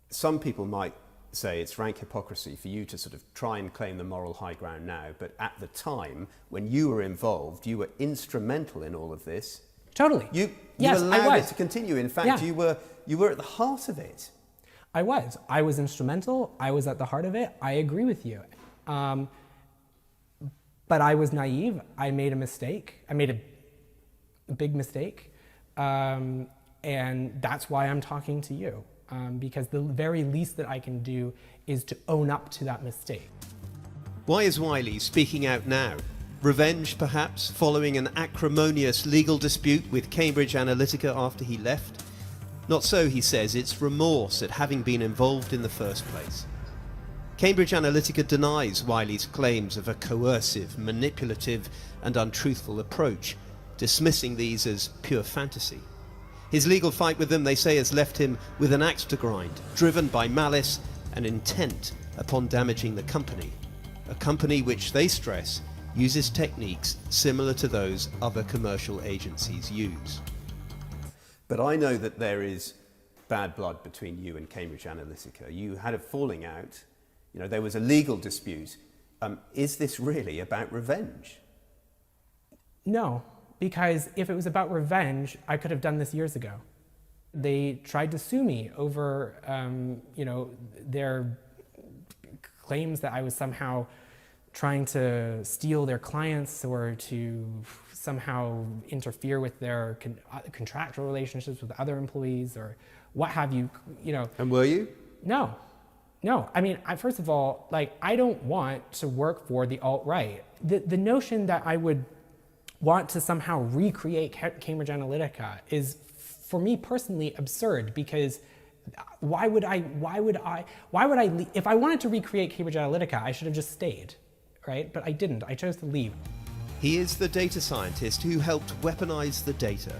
Some people might say it's rank hypocrisy for you to sort of try and claim the moral high ground now, but at the time when you were involved, you were instrumental in all of this. Totally. You yes, allowed it to continue. In fact, you were at the heart of it. I was instrumental. I was at the heart of it. I agree with you. But I was naive. I made a mistake. I made a big mistake. And that's why I'm talking to you. Because the very least that I can do is to own up to that mistake. Why is Wiley speaking out now? Revenge, perhaps, following an acrimonious legal dispute with Cambridge Analytica after he left? Not so, he says, it's remorse at having been involved in the first place. Cambridge Analytica denies Wiley's claims of a coercive, manipulative and untruthful approach, dismissing these as pure fantasy. His legal fight with them, they say, has left him with an axe to grind, driven by malice and intent upon damaging the company. A company which, they stress, uses techniques similar to those other commercial agencies use. But I know that there is bad blood between you and Cambridge Analytica. You had a falling out. There was a legal dispute. Is this really about revenge? No. Because if it was about revenge, I could have done this years ago. They tried to sue me over, their claims that I was somehow trying to steal their clients or to somehow interfere with their contractual relationships with other employees or what have you, And were you? No. I mean, first of all, I don't want to work for the alt-right. The notion that I would want to somehow recreate Cambridge Analytica is, for me personally, absurd, because why would I, if I wanted to recreate Cambridge Analytica, I should have just stayed, right? But I didn't, I chose to leave. He is the data scientist who helped weaponize the data,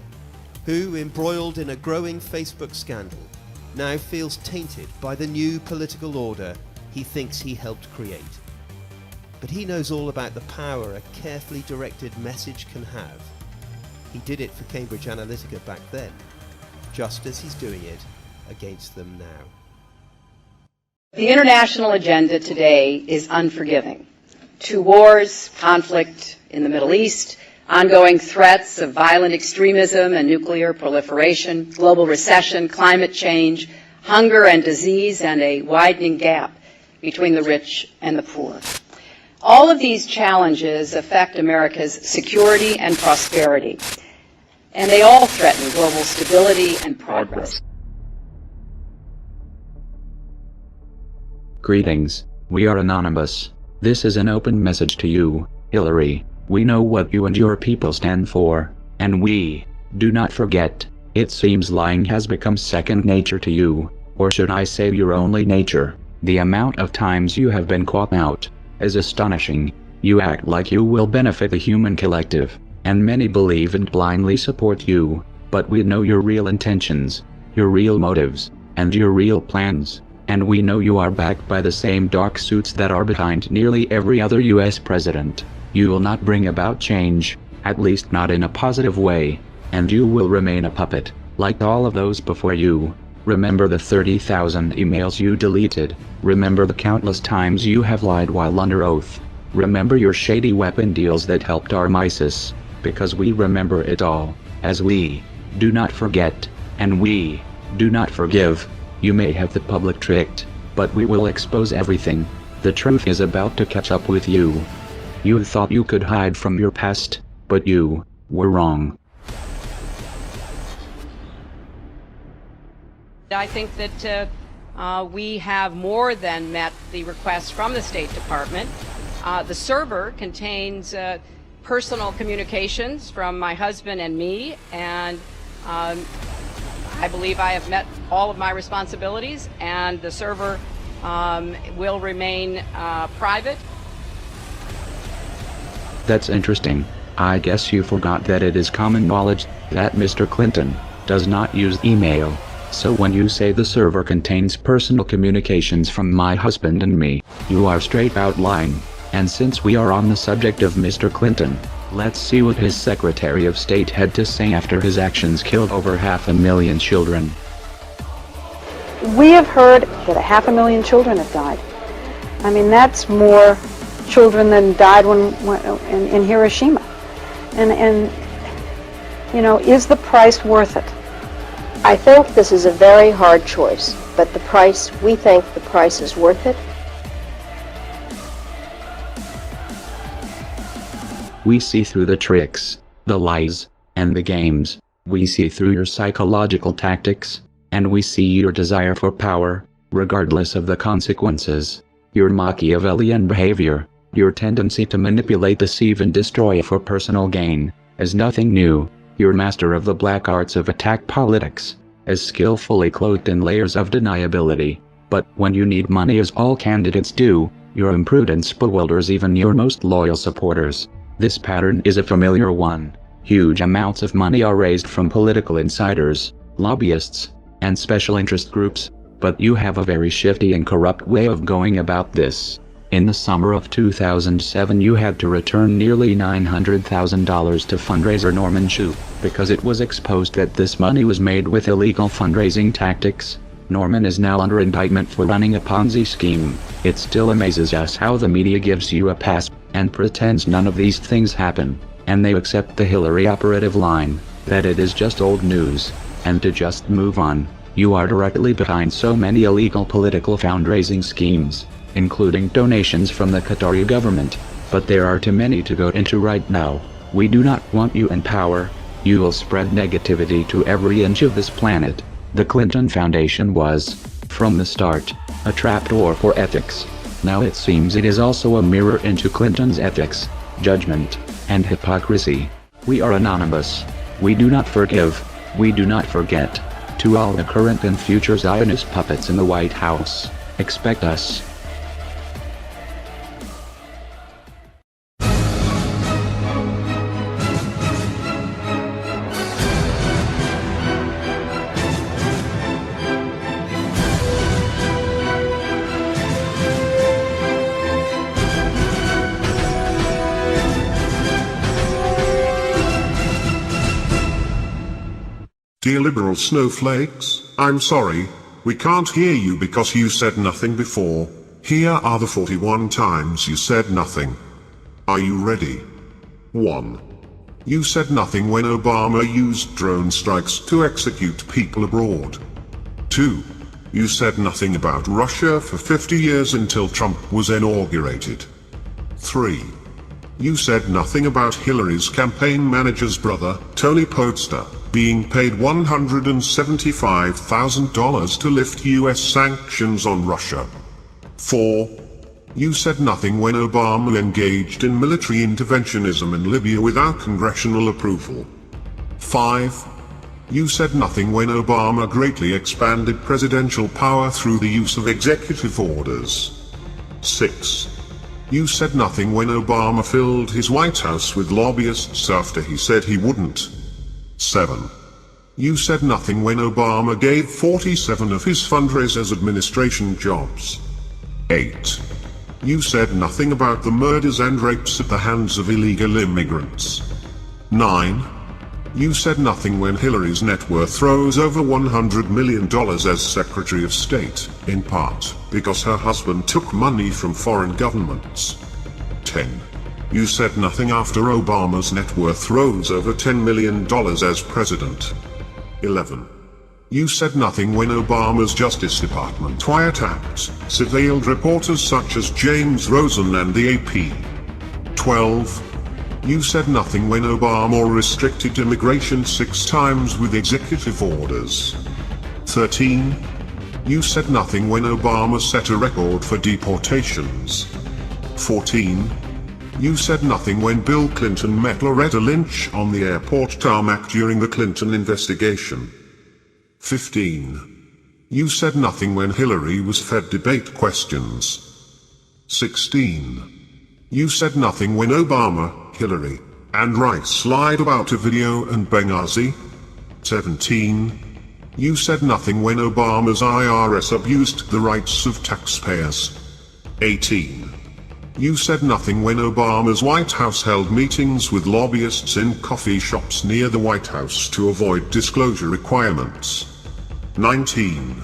who, embroiled in a growing Facebook scandal, now feels tainted by the new political order he thinks he helped create. But he knows all about the power a carefully directed message can have. He did it for Cambridge Analytica back then, just as he's doing it against them now. The international agenda today is unforgiving. 2 wars, conflict in the Middle East, ongoing threats of violent extremism and nuclear proliferation, global recession, climate change, hunger and disease, and a widening gap between the rich and the poor. All of these challenges affect America's security and prosperity, and they all threaten global stability and progress. Greetings, we are anonymous. This is an open message to you, Hillary. We know what you and your people stand for, and we do not forget. It seems lying has become second nature to you, or should I say your only nature. The amount of times you have been caught out is astonishing. You act like you will benefit the human collective, and many believe and blindly support you, but we know your real intentions, your real motives, and your real plans. And we know you are backed by the same dark suits that are behind nearly every other US president. You will not bring about change, at least not in a positive way, and you will remain a puppet, like all of those before you. Remember the 30,000 emails you deleted. Remember the countless times you have lied while under oath. Remember your shady weapon deals that helped arm ISIS, because we remember it all, as we do not forget, and we do not forgive. You may have the public tricked, but we will expose everything. The truth is about to catch up with you. You thought you could hide from your past, but you were wrong. I think that we have more than met the request from the State Department. The server contains personal communications from my husband and me, and I believe I have met all of my responsibilities, and the server will remain private. That's interesting. I guess you forgot that it is common knowledge that Mr. Clinton does not use email. So when you say the server contains personal communications from my husband and me, you are straight out lying. And since we are on the subject of Mr. Clinton, let's see what his Secretary of State had to say after his actions killed over 500,000 children. We have heard that 500,000 children have died. I mean, that's more children than died in Hiroshima. And you know, is the price worth it? I think this is a very hard choice, but we think the price is worth it. We see through the tricks, the lies, and the games. We see through your psychological tactics, and we see your desire for power, regardless of the consequences. Your Machiavellian behavior, your tendency to manipulate, deceive, and destroy for personal gain, is nothing new. Your master of the black arts of attack politics, is skillfully cloaked in layers of deniability. But when you need money, as all candidates do, your imprudence bewilders even your most loyal supporters. This pattern is a familiar one. Huge amounts of money are raised from political insiders, lobbyists, and special interest groups, but you have a very shifty and corrupt way of going about this. In the summer of 2007 you had to return nearly $900,000 to fundraiser Norman Shoup, because it was exposed that this money was made with illegal fundraising tactics. Norman is now under indictment for running a Ponzi scheme. It still amazes us how the media gives you a pass, and pretends none of these things happen, and they accept the Hillary operative line, that it is just old news, and to just move on. You are directly behind so many illegal political fundraising schemes, including donations from the Qatari government, but there are too many to go into right now. We do not want you in power. You will spread negativity to every inch of this planet. The Clinton Foundation was, from the start, a trapdoor for ethics. Now it seems it is also a mirror into Clinton's ethics, judgment, and hypocrisy. We are anonymous. We do not forgive. We do not forget. To all the current and future Zionist puppets in the White House, expect us. Dear liberal snowflakes, I'm sorry, we can't hear you because you said nothing before. Here are the 41 times you said nothing. Are you ready? 1. You said nothing when Obama used drone strikes to execute people abroad. 2. You said nothing about Russia for 50 years until Trump was inaugurated. 3. You said nothing about Hillary's campaign manager's brother, Tony Podesta, being paid $175,000 to lift US sanctions on Russia. 4. You said nothing when Obama engaged in military interventionism in Libya without congressional approval. 5. You said nothing when Obama greatly expanded presidential power through the use of executive orders. 6. You said nothing when Obama filled his White House with lobbyists after he said he wouldn't. 7. You said nothing when Obama gave 47 of his fundraisers administration jobs. 8. You said nothing about the murders and rapes at the hands of illegal immigrants. 9. You said nothing when Hillary's net worth rose over $100 million as Secretary of State, in part because her husband took money from foreign governments. 10. You said nothing after Obama's net worth rose over $10 million as president. 11. You said nothing when Obama's Justice Department wiretapped, surveilled reporters such as James Rosen and the AP. 12. You said nothing when Obama restricted immigration 6 times with executive orders. 13. You said nothing when Obama set a record for deportations. 14. You said nothing when Bill Clinton met Loretta Lynch on the airport tarmac during the Clinton investigation. 15. You said nothing when Hillary was fed debate questions. 16. You said nothing when Obama, Hillary, and Rice lied about a video in Benghazi. 17. You said nothing when Obama's IRS abused the rights of taxpayers. 18. You said nothing when Obama's White House held meetings with lobbyists in coffee shops near the White House to avoid disclosure requirements. 19.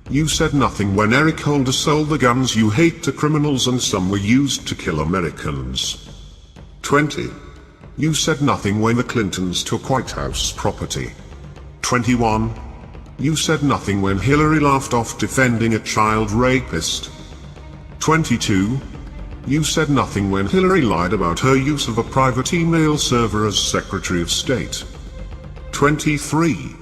You said nothing when Eric Holder sold the guns you hate to criminals and some were used to kill Americans. 20. You said nothing when the Clintons took White House property. 21. You said nothing when Hillary laughed off defending a child rapist. 22. You said nothing when Hillary lied about her use of a private email server as Secretary of State. 23.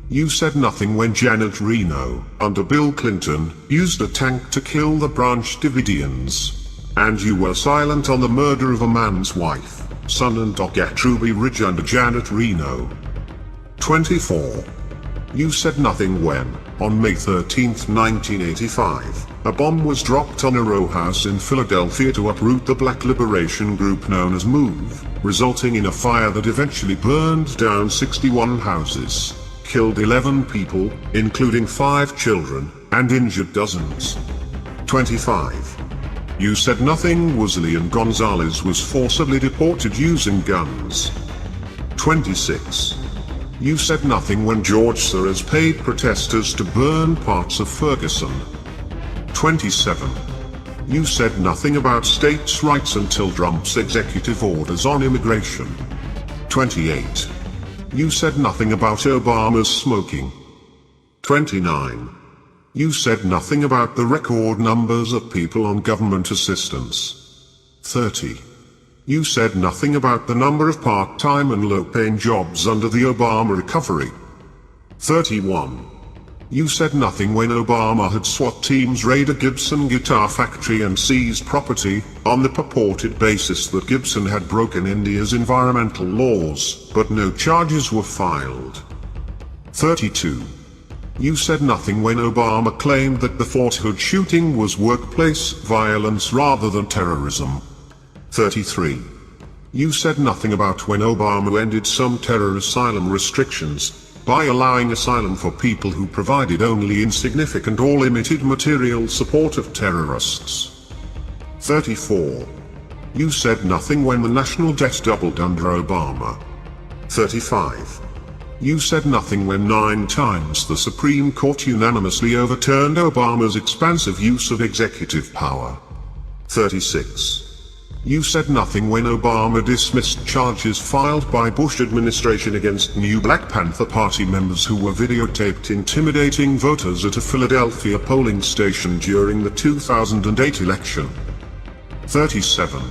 You said nothing when Janet Reno, under Bill Clinton, used a tank to kill the Branch Davidians. And you were silent on the murder of a man's wife, son and dog at Ruby Ridge under Janet Reno. 24. You said nothing when, on May 13, 1985, a bomb was dropped on a row house in Philadelphia to uproot the black liberation group known as MOVE, resulting in a fire that eventually burned down 61 houses, killed 11 people, including 5 children, and injured dozens. 25. You said nothing when Leon Gonzalez was forcibly deported using guns. 26. You said nothing when George Soros paid protesters to burn parts of Ferguson. 27. You said nothing about states' rights until Trump's executive orders on immigration. 28. You said nothing about Obama's smoking. 29. You said nothing about the record numbers of people on government assistance. 30. You said nothing about the number of part-time and low-paying jobs under the Obama recovery. 31. You said nothing when Obama had SWAT teams raid a Gibson guitar factory and seize property, on the purported basis that Gibson had broken India's environmental laws, but no charges were filed. 32. You said nothing when Obama claimed that the Fort Hood shooting was workplace violence rather than terrorism. 33. You said nothing about when Obama ended some terror asylum restrictions, by allowing asylum for people who provided only insignificant or limited material support of terrorists. 34. You said nothing when the national debt doubled under Obama. 35. You said nothing when 9 times the Supreme Court unanimously overturned Obama's expansive use of executive power. 36. You said nothing when Obama dismissed charges filed by Bush administration against new Black Panther Party members who were videotaped intimidating voters at a Philadelphia polling station during the 2008 election. 37.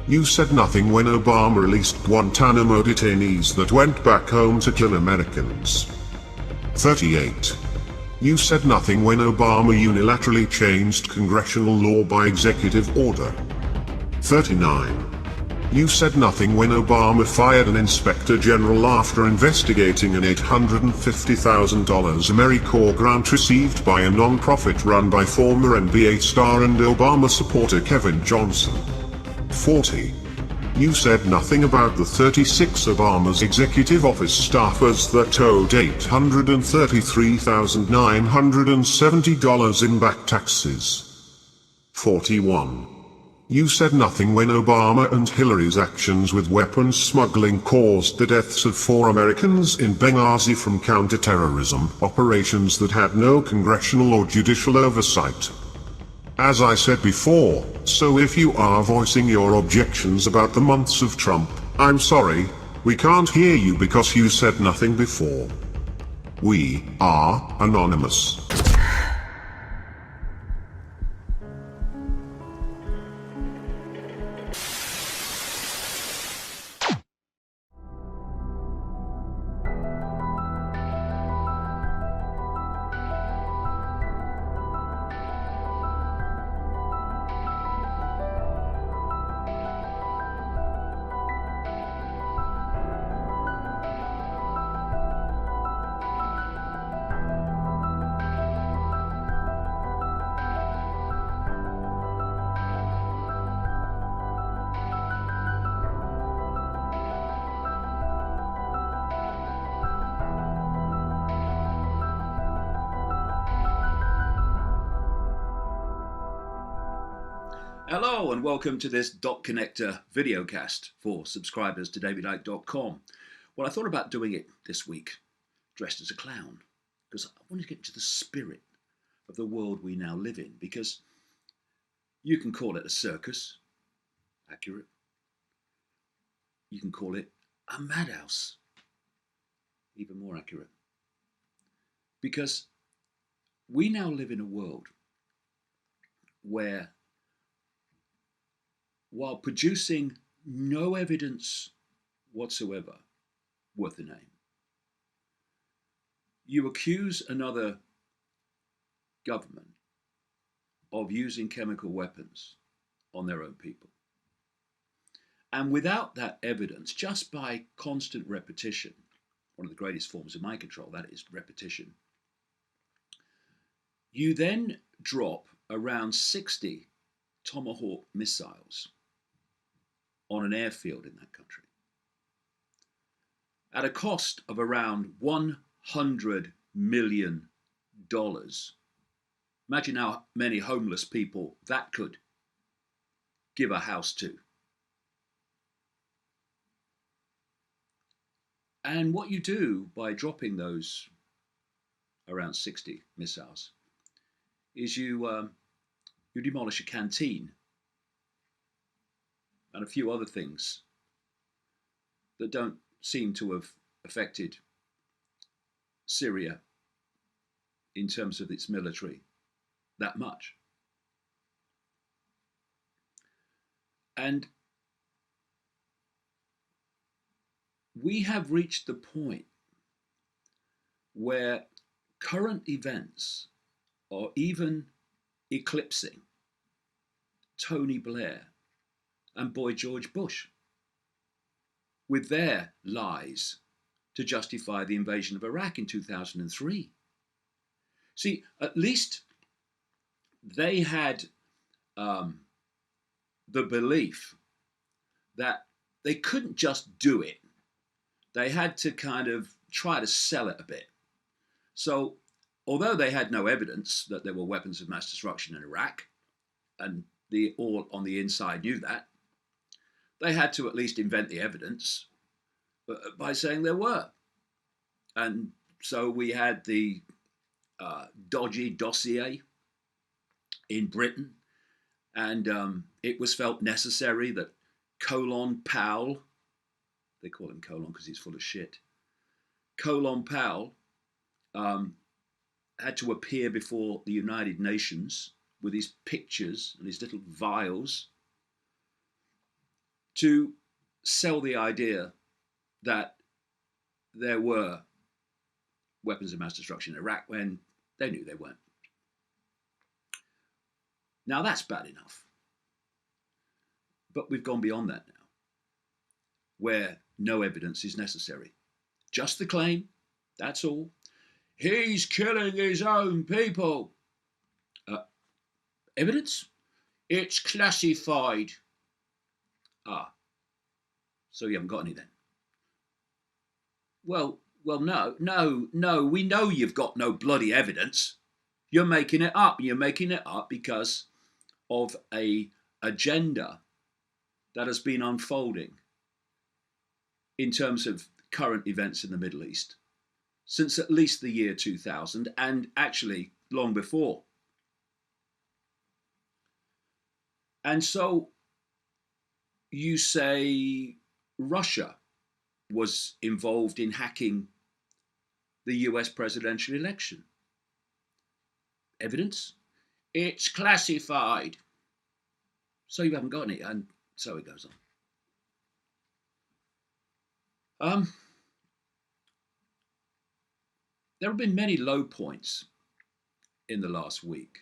You said nothing when Obama released Guantanamo detainees that went back home to kill Americans. 38. You said nothing when Obama unilaterally changed congressional law by executive order. 39. You said nothing when Obama fired an inspector general after investigating an $850,000 AmeriCorps grant received by a non-profit run by former NBA star and Obama supporter Kevin Johnson. 40. You said nothing about the 36 Obama's executive office staffers that owed $833,970 in back taxes. 41. You said nothing when Obama and Hillary's actions with weapons smuggling caused the deaths of 4 Americans in Benghazi from counter-terrorism operations that had no congressional or judicial oversight. As I said before, so if you are voicing your objections about the months of Trump, I'm sorry, we can't hear you because you said nothing before. We are anonymous. Hello and welcome to this Dot Connector videocast for subscribers to davidicke.com. Well, I thought about doing it this week dressed as a clown because I wanted to get into the spirit of the world we now live in, because you can call it a circus, accurate. You can call it a madhouse, even more accurate. Because we now live in a world where, while producing no evidence whatsoever worth a name, you accuse another government of using chemical weapons on their own people. And without that evidence, just by constant repetition, one of the greatest forms of mind control, that is repetition, you then drop around 60 Tomahawk missiles on an airfield in that country at a cost of around $100 million. Imagine how many homeless people that could give a house to. And what you do by dropping those around 60 missiles is you demolish a canteen and a few other things that don't seem to have affected Syria in terms of its military that much. And we have reached the point where current events are even eclipsing Tony Blair and Boy George Bush with their lies to justify the invasion of Iraq in 2003. See, at least they had the belief that they couldn't just do it. They had to kind of try to sell it a bit. So, although they had no evidence that there were weapons of mass destruction in Iraq, and the all on the inside knew that, they had to at least invent the evidence by saying there were. And so we had the dodgy dossier in Britain, and it was felt necessary that Colin Powell, they call him Colin because he's full of shit, Colin Powell had to appear before the United Nations with his pictures and his little vials to sell the idea that there were weapons of mass destruction in Iraq when they knew they weren't. Now that's bad enough. But we've gone beyond that now, where no evidence is necessary. Just the claim, that's all. He's killing his own people. Evidence? It's classified. Ah, so you haven't got any then? Well, no, we know you've got no bloody evidence. You're making it up. You're making it up because of a agenda that has been unfolding in terms of current events in the Middle East since at least the year 2000, and actually long before. And so you say Russia was involved in hacking the US presidential election. Evidence? It's classified. So you haven't got any, and so it goes on. There have been many low points in the last week,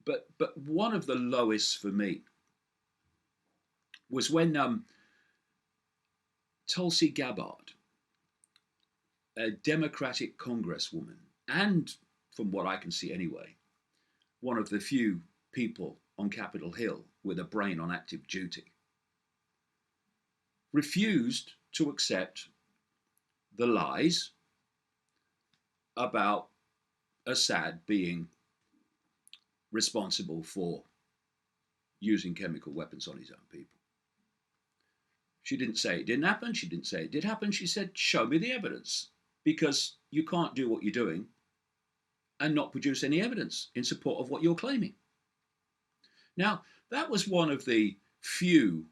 but one of the lowest for me was when Tulsi Gabbard, a Democratic congresswoman, and from what I can see anyway, one of the few people on Capitol Hill with a brain on active duty, refused to accept the lies about Assad being responsible for using chemical weapons on his own people. She didn't say it didn't happen. She didn't say it did happen. She said, show me the evidence, because you can't do what you're doing and not produce any evidence in support of what you're claiming. Now, that was one of the few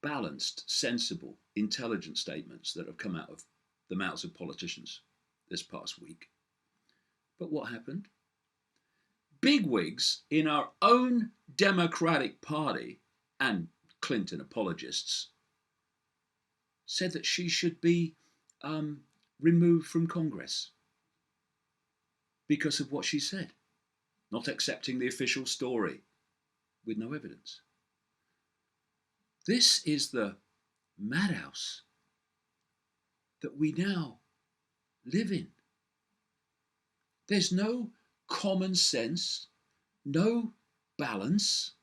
balanced, sensible, intelligent statements that have come out of the mouths of politicians this past week. But what happened? Bigwigs in our own Democratic Party and Clinton apologists said that she should be removed from Congress because of what she said, not accepting the official story with no evidence. This is the madhouse that we now live in. There's no common sense, no balance,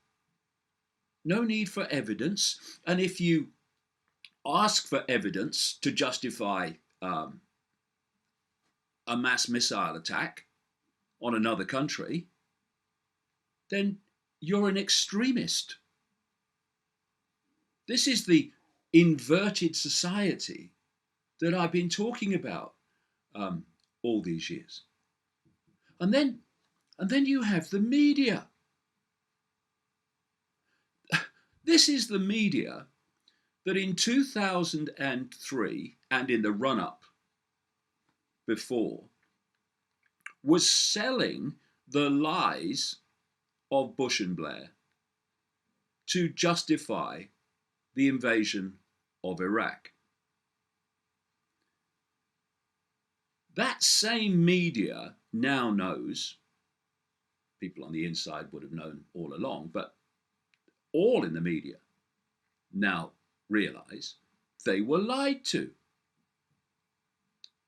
no need for evidence. And if you ask for evidence to justify a mass missile attack on another country, then you're an extremist. This is the inverted society that I've been talking about all these years. And then you have the media. This is the media that in 2003 and in the run-up before was selling the lies of Bush and Blair to justify the invasion of Iraq. That same media now knows, people on the inside would have known all along, but all in the media now realize they were lied to.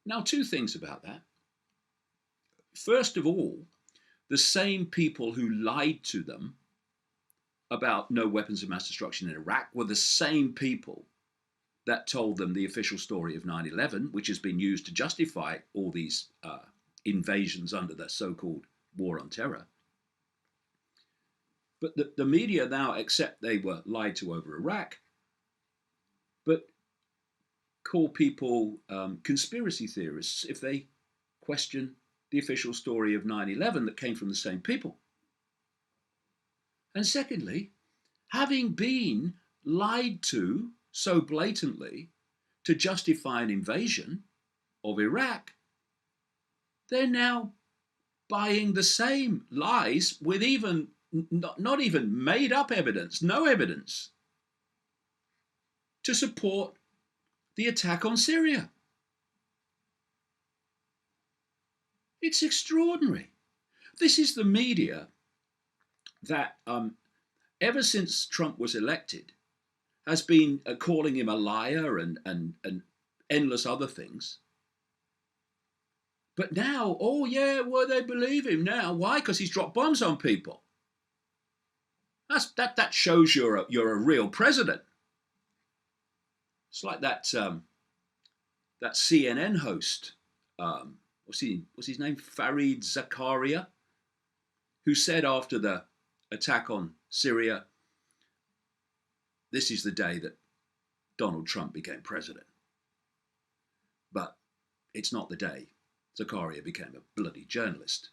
Now, two things about that. First of all, the same people who lied to them about no weapons of mass destruction in Iraq were the same people that told them the official story of 9/11, which has been used to justify all these invasions under the so-called war on terror. But the media now accept they were lied to over Iraq. But call people conspiracy theorists if they question the official story of 9/11 that came from the same people. And secondly, having been lied to so blatantly to justify an invasion of Iraq, they're now buying the same lies with even not even made up evidence, no evidence, to support the attack on Syria. It's extraordinary. This is the media that, ever since Trump was elected, has been calling him a liar and endless other things. But now, oh yeah, well, they believe him now. Why? Because he's dropped bombs on people. That shows you're a real president. It's like that that CNN host, what's his name? Fareed Zakaria, who said after the attack on Syria, this is the day that Donald Trump became president. But it's not the day Zakaria became a bloody journalist.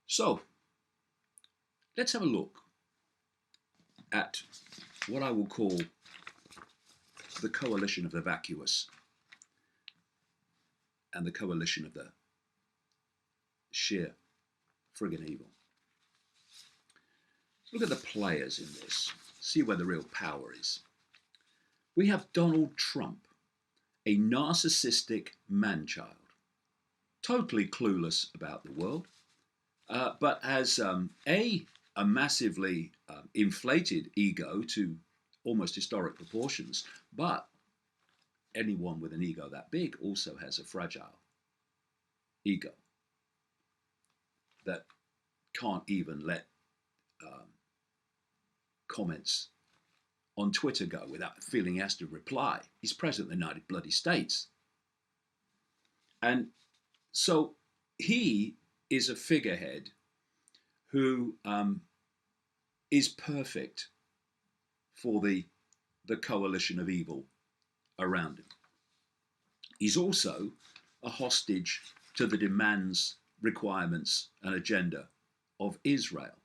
So, let's have a look at what I will call the coalition of the vacuous and the coalition of the sheer friggin' evil. Look at the players in this. See where the real power is. We have Donald Trump, a narcissistic man-child, totally clueless about the world, but has a massively inflated ego to almost historic proportions. But anyone with an ego that big also has a fragile ego that can't even let comments on Twitter go without feeling he has to reply. He's president of the United bloody States. And so he is a figurehead who is perfect for the coalition of evil around him. He's also a hostage to the demands, requirements, and agenda of Israel,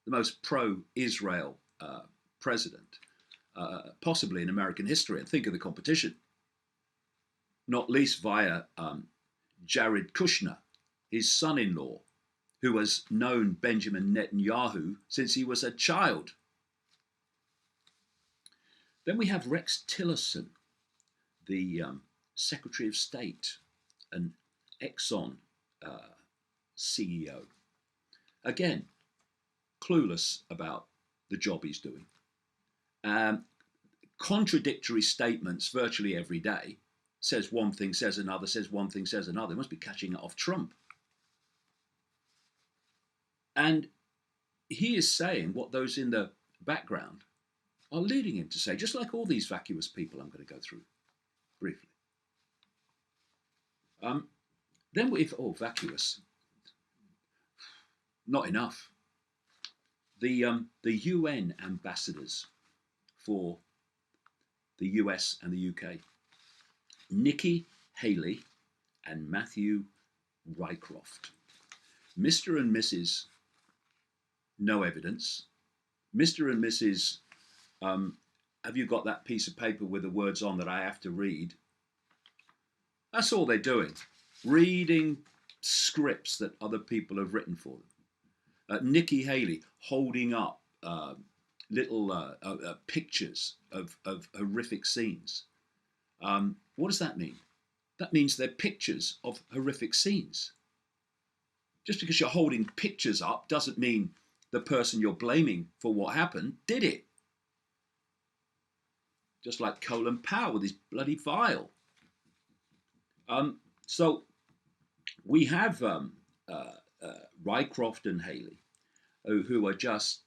the most pro-Israel president, possibly in American history. And think of the competition, not least via Jared Kushner, his son-in-law, who has known Benjamin Netanyahu since he was a child. Then we have Rex Tillerson, the Secretary of State and Exxon CEO. Again, clueless about the job he's doing. Contradictory statements virtually every day. Says one thing, says another, says one thing, says another. He must be catching it off Trump. And he is saying what those in the background are leading him to say, just like all these vacuous people I'm going to go through briefly. Then vacuous, not enough. The UN ambassadors for the US and the UK, Nikki Haley and Matthew Rycroft, Mr. and Mrs. No evidence, Mr. and Mrs. Have you got that piece of paper with the words on that I have to read? That's all they're doing, reading scripts that other people have written for them. Nikki Haley holding up little pictures of horrific scenes. What does that mean? That means they're pictures of horrific scenes. Just because you're holding pictures up doesn't mean the person you're blaming for what happened did it. Just like Colin Powell with his bloody vial. So we have Rycroft and Haley, who are just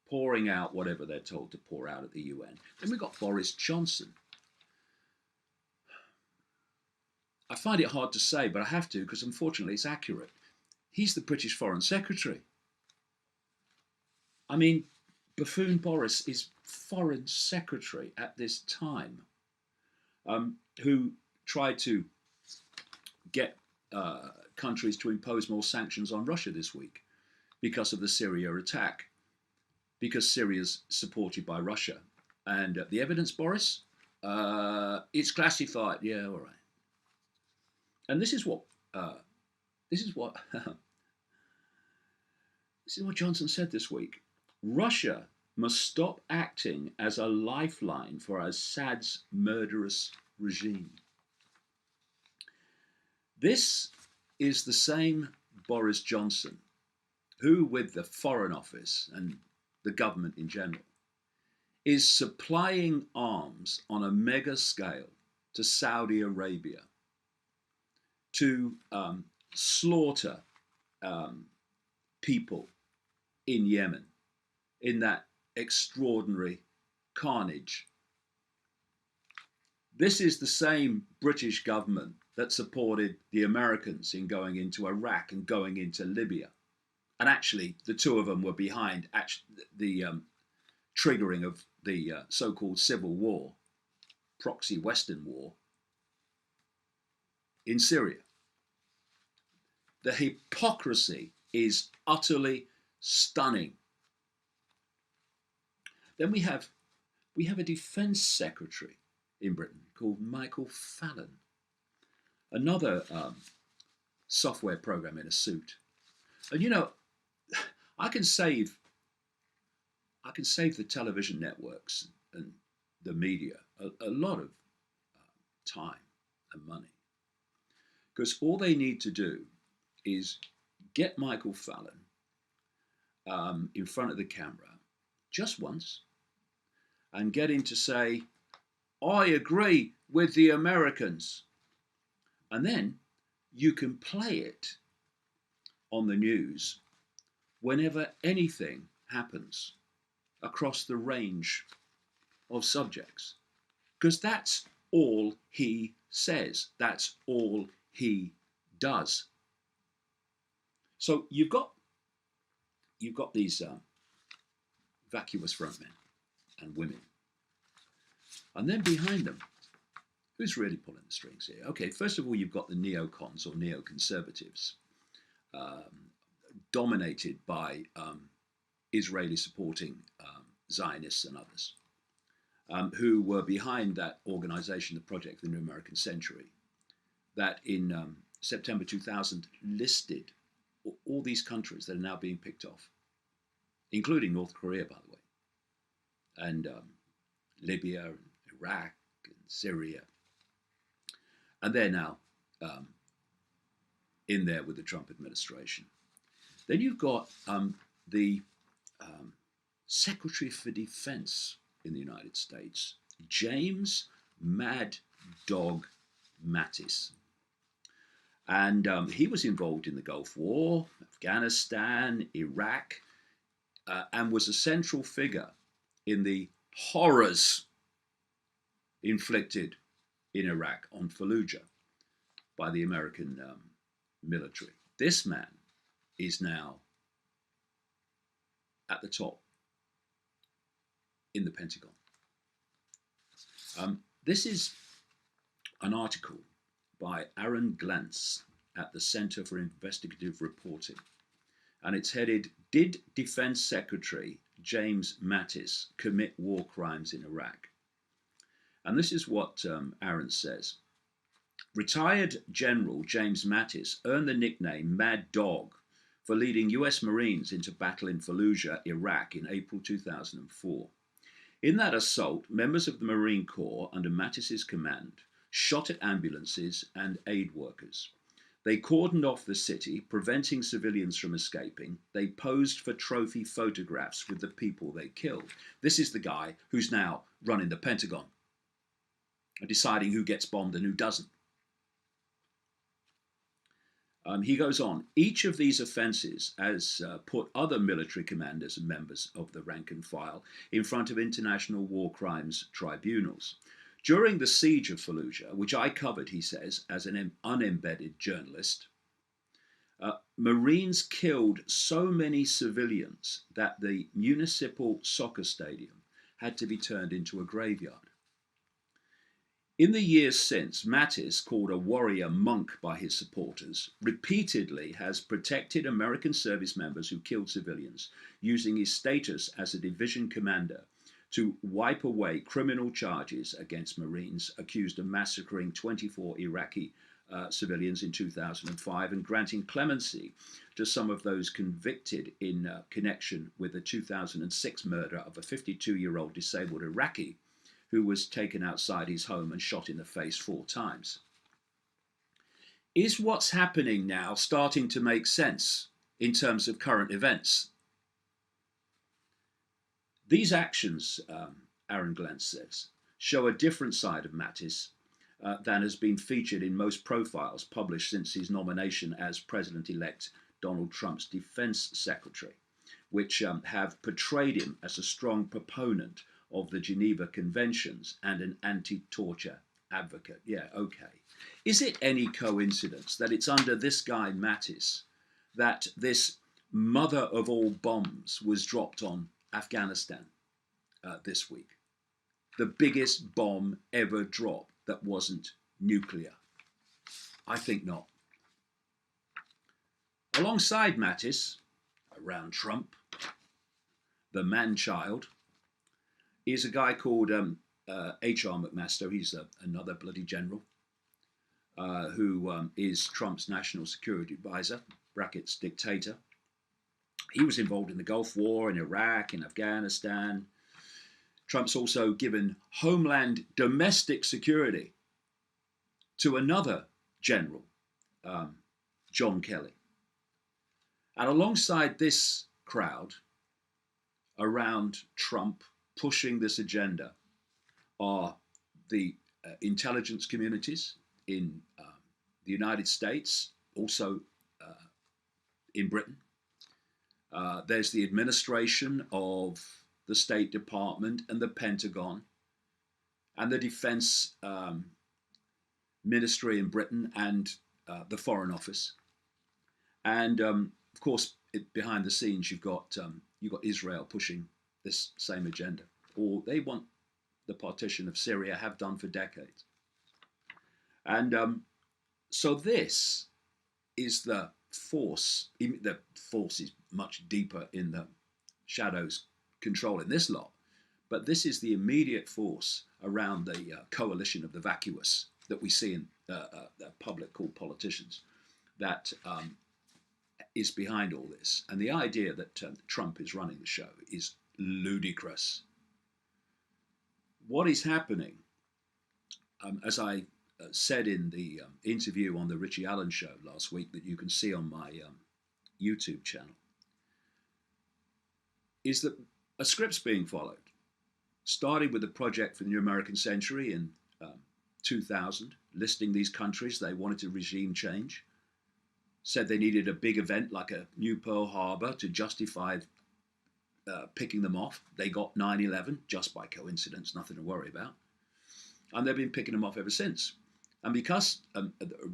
pouring out whatever they're told to pour out at the UN. Then we've got Boris Johnson. I find it hard to say, but I have to because unfortunately it's accurate. He's the British Foreign Secretary. I mean, buffoon Boris is foreign secretary at this time, who tried to get countries to impose more sanctions on Russia this week because of the Syria attack, because Syria's supported by Russia. And the evidence, Boris, it's classified. Yeah, all right. And this is what this is what this is what Johnson said this week. Russia must stop acting as a lifeline for Assad's murderous regime. This is the same Boris Johnson who, with the Foreign Office and the government in general, is supplying arms on a mega scale to Saudi Arabia to slaughter people in Yemen in that extraordinary carnage. This is the same British government that supported the Americans in going into Iraq and going into Libya. And actually, the two of them were behind the triggering of the so-called civil war, proxy Western war, in Syria. The hypocrisy is utterly stunning. Then we have a defense secretary in Britain called Michael Fallon, another software program in a suit. And you know, I can save the television networks and the media a lot of time and money, because all they need to do is get Michael Fallon in front of the camera just once and get him to say, I agree with the Americans. And then you can play it on the news whenever anything happens across the range of subjects. Because that's all he says. That's all he does. So you've got these vacuous frontmen and women. And then behind them, who's really pulling the strings here? Okay, first of all, you've got the neocons or neoconservatives, dominated by Israeli supporting Zionists and others, who were behind that organization, the Project the New American Century, that in September 2000 listed all these countries that are now being picked off, including North Korea, by the way, and Libya, and Iraq, and Syria. And they're now in there with the Trump administration. Then you've got the Secretary for Defense in the United States, James Mad Dog Mattis. And he was involved in the Gulf War, Afghanistan, Iraq, and was a central figure in the horrors inflicted in Iraq on Fallujah by the American military. This man is now at the top in the Pentagon. This is an article by Aaron Glantz at the Center for Investigative Reporting, and it's headed, Did Defense Secretary James Mattis commit war crimes in Iraq? And this is what Aaron says. Retired General James Mattis earned the nickname Mad Dog for leading US Marines into battle in Fallujah, Iraq in April 2004. In that assault, members of the Marine Corps under Mattis's command shot at ambulances and aid workers. They cordoned off the city, preventing civilians from escaping. They posed for trophy photographs with the people they killed. This is the guy who's now running the Pentagon and deciding who gets bombed and who doesn't. He goes on, each of these offences has put other military commanders and members of the rank and file in front of international war crimes tribunals. During the siege of Fallujah, which I covered, he says, as an unembedded journalist, Marines killed so many civilians that the municipal soccer stadium had to be turned into a graveyard. In the years since, Mattis, called a warrior monk by his supporters, repeatedly has protected American service members who killed civilians, using his status as a division commander to wipe away criminal charges against Marines accused of massacring 24 Iraqi civilians in 2005 and granting clemency to some of those convicted in connection with the 2006 murder of a 52-year-old disabled Iraqi who was taken outside his home and shot in the face 4 times. Is what's happening now starting to make sense in terms of current events? These actions, Aaron Glenn says, show a different side of Mattis than has been featured in most profiles published since his nomination as President-elect Donald Trump's defense secretary, which have portrayed him as a strong proponent of the Geneva Conventions and an anti-torture advocate. Yeah, okay. Is it any coincidence that it's under this guy Mattis that this mother of all bombs was dropped on Afghanistan this week? The biggest bomb ever dropped that wasn't nuclear? I think not. Alongside Mattis, around Trump, the man-child, is a guy called H.R. McMaster. He's another bloody general who is Trump's national security advisor, brackets dictator. He was involved in the Gulf War, in Iraq, in Afghanistan. Trump's also given homeland domestic security to another general, John Kelly. And alongside this crowd, around Trump, pushing this agenda are the intelligence communities in the United States, also in Britain. There's the administration of the State Department and the Pentagon and the Defense Ministry in Britain and the Foreign Office. And of course, behind the scenes, you've got Israel pushing this same agenda, or they want the partition of Syria, have done for decades. And so this is the force. The force is much deeper in the shadows controlling this lot, but this is the immediate force around the coalition of the vacuous that we see in the public called politicians that is behind all this. And the idea that Trump is running the show is ludicrous. What is happening, as I said in the interview on the Richie Allen show last week that you can see on my YouTube channel, is that a script's being followed. Started with the Project for the New American Century in 2000, listing these countries they wanted to regime change. Said they needed a big event like a new Pearl Harbor to justify picking them off. They got 9/11 just by coincidence, nothing to worry about. And they've been picking them off ever since. And because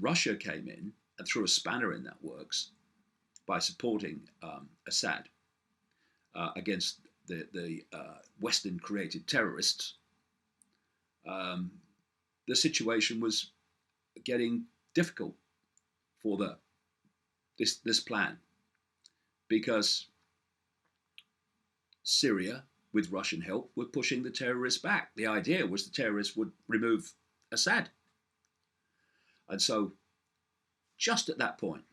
Russia came in and threw a spanner in that works by supporting Assad against the Western-created terrorists, the situation was getting difficult for this plan, because Syria, with Russian help, were pushing the terrorists back. The idea was the terrorists would remove Assad. And so just at that point,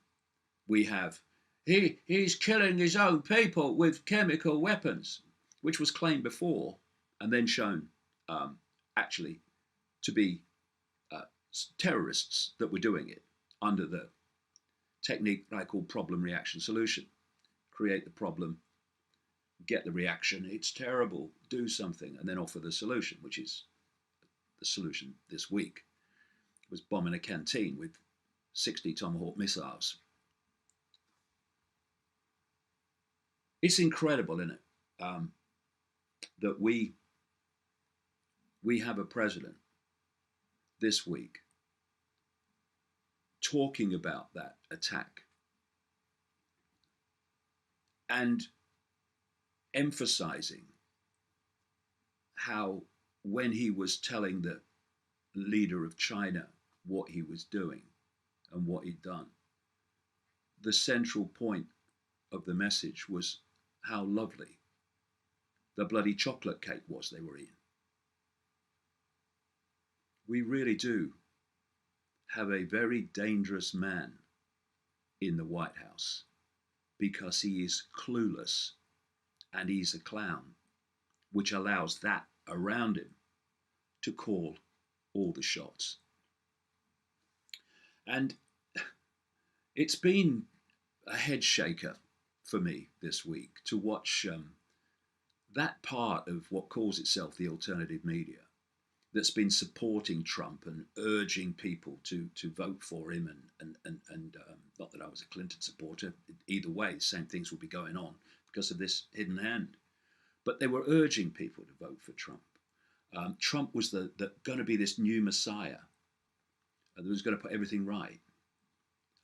we have, he's killing his own people with chemical weapons, which was claimed before and then shown actually to be terrorists that were doing it under the technique that I call problem, reaction, solution. Create the problem, get the reaction, it's terrible, do something, and then offer the solution, which is the solution this week, was bombing a canteen with 60 Tomahawk missiles. It's incredible, isn't it, that we have a president this week talking about that attack and emphasizing how when he was telling the leader of China what he was doing and what he'd done, the central point of the message was how lovely the bloody chocolate cake was they were eating. We really do have a very dangerous man in the White House because he is clueless and he's a clown, which allows that around him to call all the shots. And it's been a head shaker for me this week to watch that part of what calls itself the alternative media that's been supporting Trump and urging people to vote for him, and not that I was a Clinton supporter, either way, same things will be going on because of this hidden hand. But they were urging people to vote for Trump. Trump was going to be this new messiah that was going to put everything right.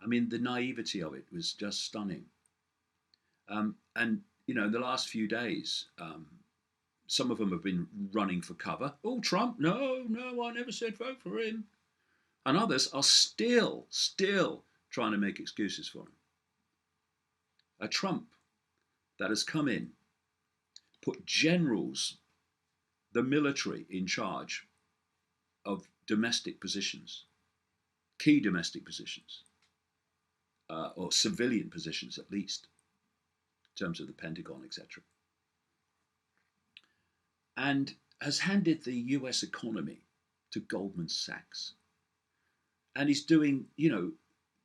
I mean, the naivety of it was just stunning. And, you know, in the last few days, some of them have been running for cover. Oh, Trump, no, I never said vote for him. And others are still trying to make excuses for him. A Trump that has come in, put generals, the military, in charge of domestic positions, key domestic positions, or civilian positions at least, in terms of the Pentagon, etc. And has handed the US economy to Goldman Sachs. And he's doing, you know,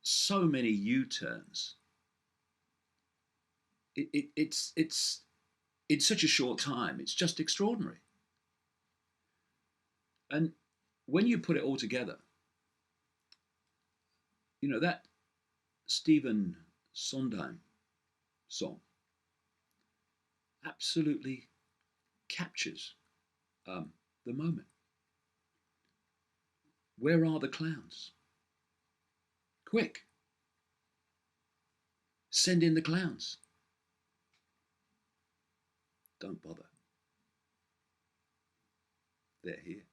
so many U-turns. It's in such a short time, it's just extraordinary. And when you put it all together, you know, that Stephen Sondheim song absolutely captures the moment. Where are the clowns? Quick, send in the clowns. Don't bother. They're here.